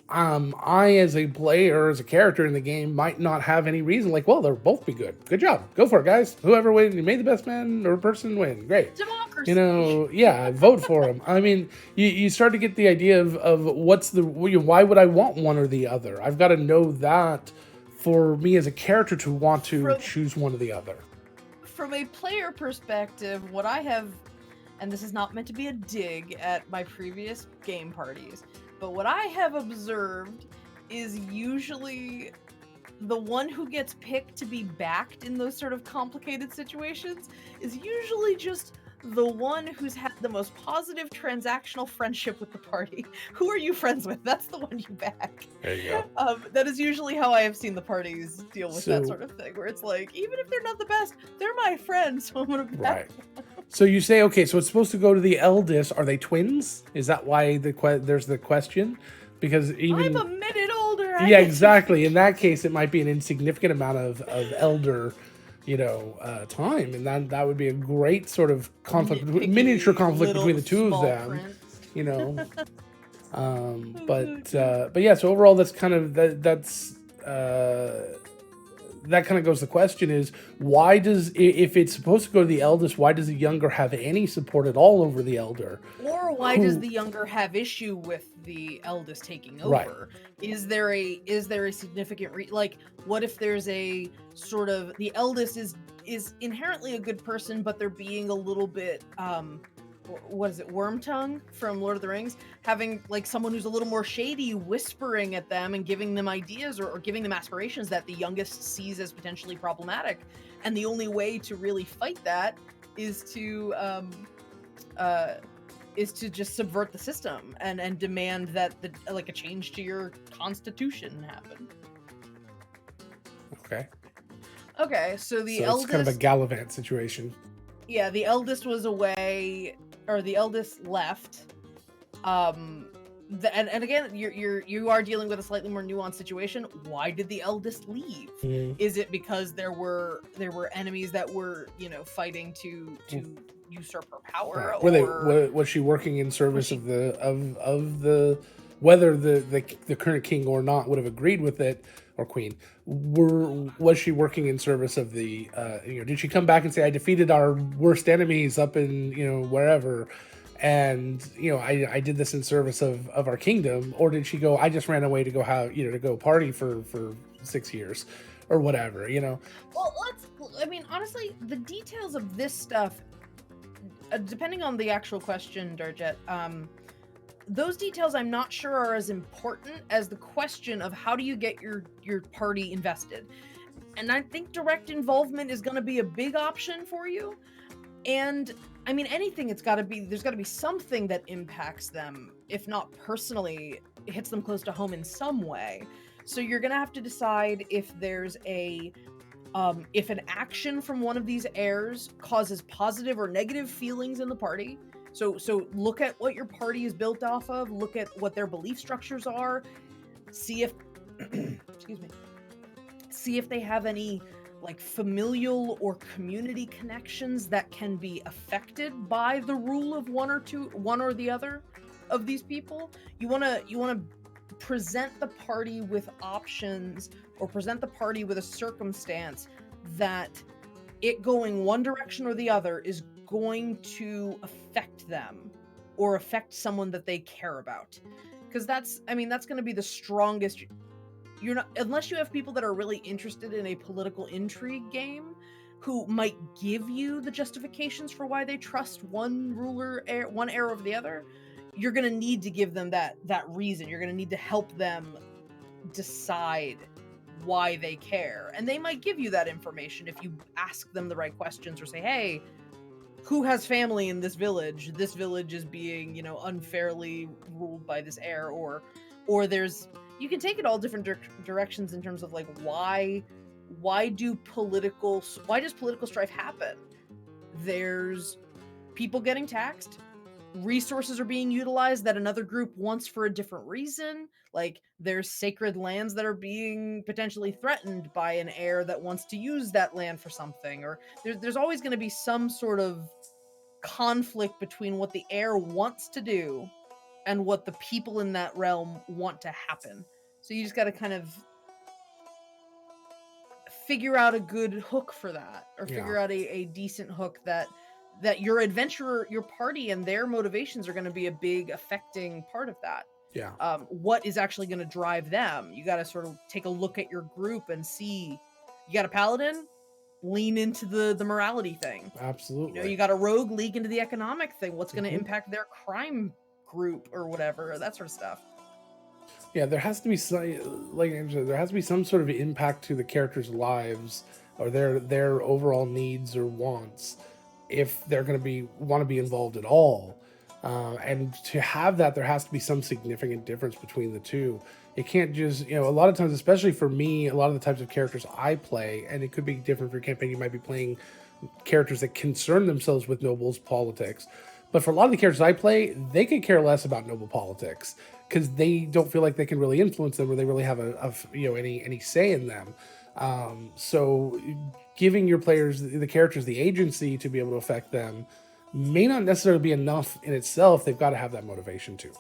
I, as a player, as a character in the game, might not have any reason. Like, well, they'll both be good. Good job. Go for it, guys. Whoever wins, you made the best man or person win. Great. Democracy. Yeah, vote for him. I mean, you start to get the idea of what's why would I want one or the other? I've got to know that for me as a character to want to choose one or the other. From a player perspective, what I have, and this is not meant to be a dig at my previous game parties, but what I have observed is usually the one who gets picked to be backed in those sort of complicated situations is usually just the one who's had the most positive transactional friendship with the party. Who are you friends with? That's the one you back. There you go. That is usually how I have seen the parties deal with that sort of thing, where it's like, even if they're not the best, they're my friends, so I'm gonna back them. So you say, okay, so it's supposed to go to the eldest. Are they twins? Is that why there's the question? Because even I'm a minute older. Yeah, exactly. In that case, it might be an insignificant amount of elder, time, and that would be a great sort of miniature conflict between the two of them. But yeah. So overall, that's kind of that kind of goes. The question is, why if it's supposed to go to the eldest, why does the younger have any support at all over the elder? Or why does the younger have issue with the eldest taking over? Right. Is there a significant like, what if there's a sort of, the eldest is inherently a good person, but they're being a little bit what is it, Wormtongue from Lord of the Rings, having like someone who's a little more shady whispering at them and giving them ideas or giving them aspirations that the youngest sees as potentially problematic. And the only way to really fight that is to just subvert the system and demand that like a change to your constitution happen. Okay, so the eldest, it's kind of a Gallivant situation. Yeah, the eldest was away, or the eldest left. And again, you are dealing with a slightly more nuanced situation. Why did the eldest leave? Is it because there were enemies that were fighting to usurp her power? Was she working in service of the whether the current king or not would have agreed with it, or queen, was she working in service of the did she come back and say, I defeated our worst enemies up in wherever, and I did this in service of our kingdom? Or did she go, I just ran away to go to go party for 6 years or whatever? Well, honestly, the details of this stuff, depending on the actual question, Darjet, those details I'm not sure are as important as the question of how do you get your party invested. And I think direct involvement is going to be a big option for you. And I mean, anything, there's got to be something that impacts them, if not personally, it hits them close to home in some way. So you're going to have to decide if there's if an action from one of these heirs causes positive or negative feelings in the party. So look at what your party is built off of, look at what their belief structures are, see if excuse me, see if they have any like familial or community connections that can be affected by the rule of one or the other of these people. You want to present the party with options, or present the party with a circumstance that it going one direction or the other is going to affect them or affect someone that they care about. Because that's going to be the strongest. You're not, unless you have people that are really interested in a political intrigue game who might give you the justifications for why they trust one heir over the other. You're going to need to give them that reason. You're going to need to help them decide why they care. And they might give you that information if you ask them the right questions, or say, hey, who has family in this village? This village is being, unfairly ruled by this heir, or there's, you can take it all different directions in terms of like, why does political strife happen? There's people getting taxed, resources are being utilized that another group wants for a different reason. Like there's sacred lands that are being potentially threatened by an heir that wants to use that land for something, or there's always going to be some sort of conflict between what the heir wants to do and what the people in that realm want to happen. So you just got to kind of figure out a good hook for that, or figure out a decent hook that your adventurer, your party, and their motivations are going to be a big affecting part of that. What is actually going to drive them? You got to sort of take a look at your group and see. You got a paladin, lean into the morality thing. Absolutely. You got a rogue, leak into the economic thing. What's going to impact their crime group or whatever, that sort of stuff. Yeah, there has to be there has to be some sort of impact to the characters' lives, or their overall needs or wants, if they're going to want to be involved at all. And to have that, there has to be some significant difference between the two. It can't just, a lot of times, especially for me, a lot of the types of characters I play, and it could be different for campaign, you might be playing characters that concern themselves with nobles politics. But for a lot of the characters I play, they could care less about noble politics because they don't feel like they can really influence them, or they really have any say in them. So giving your players, the characters, the agency to be able to affect them may not necessarily be enough in itself. They've got to have that motivation too.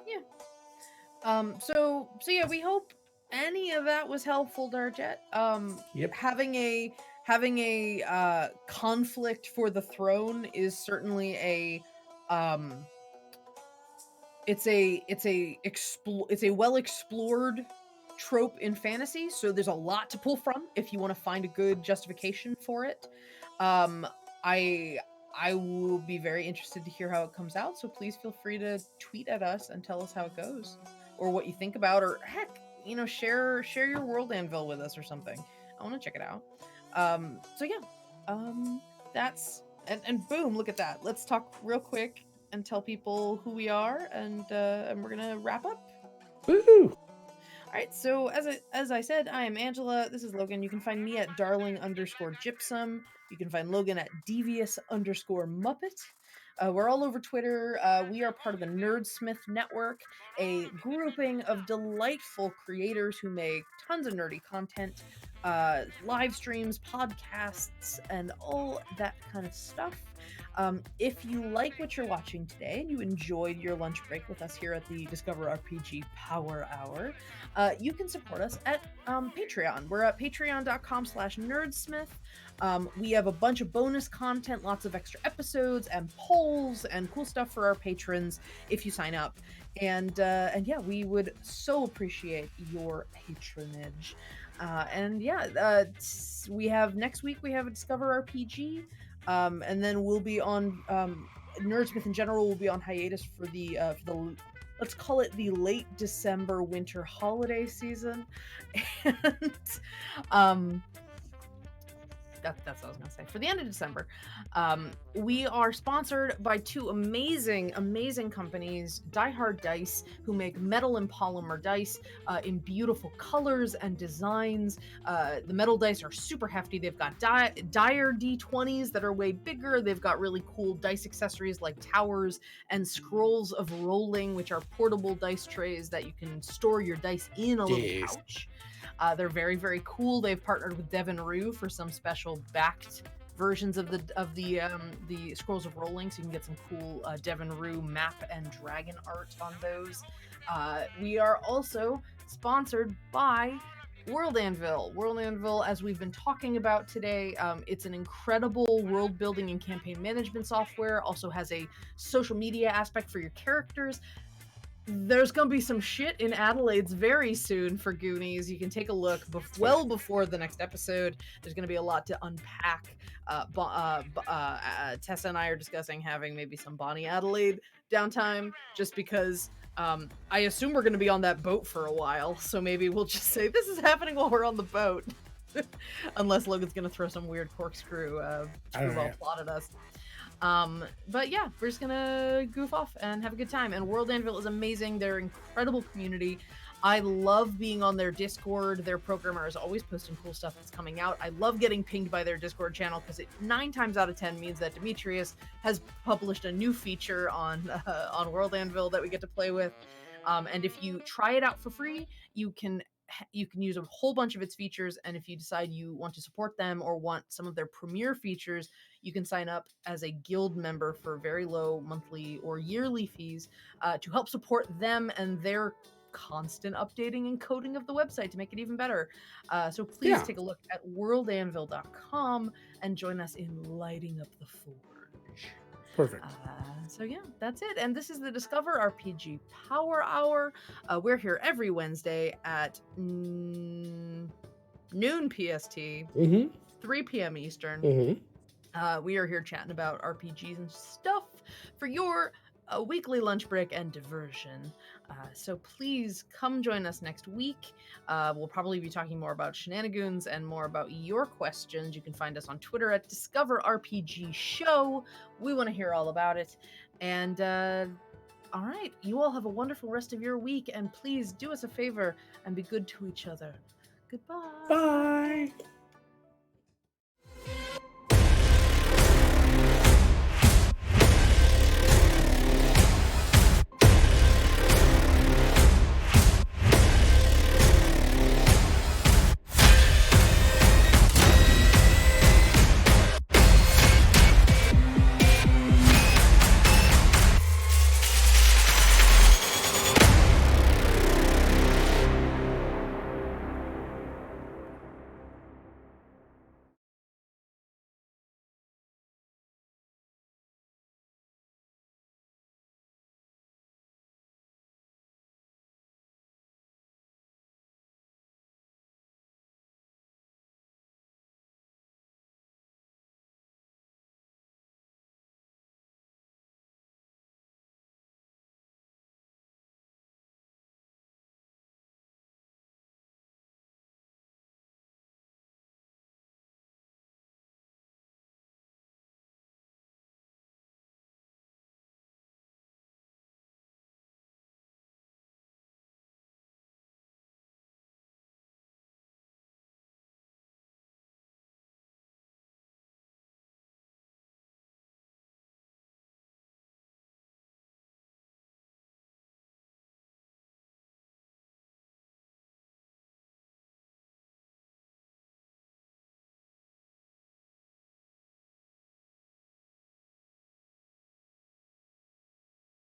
Yeah. So yeah, we hope any of that was helpful, Darjet. Yep. Having a conflict for the throne is certainly it's a well explored trope in fantasy, so there's a lot to pull from if you want to find a good justification for it. Um, I I will be very interested to hear how it comes out. So please feel free to tweet at us and tell us how it goes, or what you think about, or heck, share your World Anvil with us or something. I want to check it out. So yeah, that's and boom, look at that. Let's talk real quick and tell people who we are, and we're gonna wrap up. Woohoo! All right, so as I said, I am Angela. This is Logan. You can find me at darling_gypsum. You can find Logan at devious_muppet. We're all over Twitter. We are part of the Nerdsmith Network, a grouping of delightful creators who make tons of nerdy content, live streams, podcasts, and all that kind of stuff. If you like what you're watching today and you enjoyed your lunch break with us here at the Discover RPG Power Hour, you can support us at Patreon. We're at patreon.com/nerdsmith. We have a bunch of bonus content, lots of extra episodes and polls and cool stuff for our patrons if you sign up. And yeah, we would so appreciate your patronage. We have next week we have a Discover RPG. And then we'll be on Nerdsmith in general will be on hiatus for the let's call it the late December winter holiday season. And um that's what I was gonna say. For the end of December, we are sponsored by two amazing companies, Die Hard Dice, who make metal and polymer dice in beautiful colors and designs. The metal dice are super hefty. They've got dire D20s that are way bigger. They've got really cool dice accessories like towers and scrolls of rolling, which are portable dice trays that you can store your dice in a little pouch. They're very, very cool. They've partnered with Devin Rue for some special backed versions of the Scrolls of Rolling, so you can get some cool Devin Rue map and dragon art on those. We are also sponsored by World Anvil. World Anvil, as we've been talking about today, it's an incredible world building and campaign management software. Also has a social media aspect for your characters. There's gonna be some shit in Adelaide's very soon for Goonies. You can take a look well before the next episode. There's gonna be a lot to unpack. Tessa and I are discussing having maybe some Bonnie Adelaide downtime, just because I assume we're gonna be on that boat for a while. So maybe we'll just say this is happening while we're on the boat, unless Logan's gonna throw some weird corkscrew screwball plot at us. But yeah, we're just gonna goof off and have a good time. And World Anvil is amazing. They're an incredible community. I love being on their Discord. Their programmer is always posting cool stuff that's coming out. I love getting pinged by their Discord channel because it 9 times out of 10 means that Demetrius has published a new feature on World Anvil that we get to play with. And if you try it out for free, you can use a whole bunch of its features, and if you decide you want to support them or want some of their premier features, you can sign up as a guild member for very low monthly or yearly fees to help support them and their constant updating and coding of the website to make it even better. So please take a look at worldanvil.com and join us in lighting up the forge. Perfect. So yeah, that's it. And this is the Discover RPG Power Hour. We're here every Wednesday at noon PST, 3 p.m. Eastern. We are here chatting about RPGs and stuff for your weekly lunch break and diversion. So please come join us next week. We'll probably be talking more about shenanigans and more about your questions. You can find us on Twitter at Discover RPG Show. We want to hear all about it. And all right, you all have a wonderful rest of your week, and please do us a favor and be good to each other. Goodbye. Bye.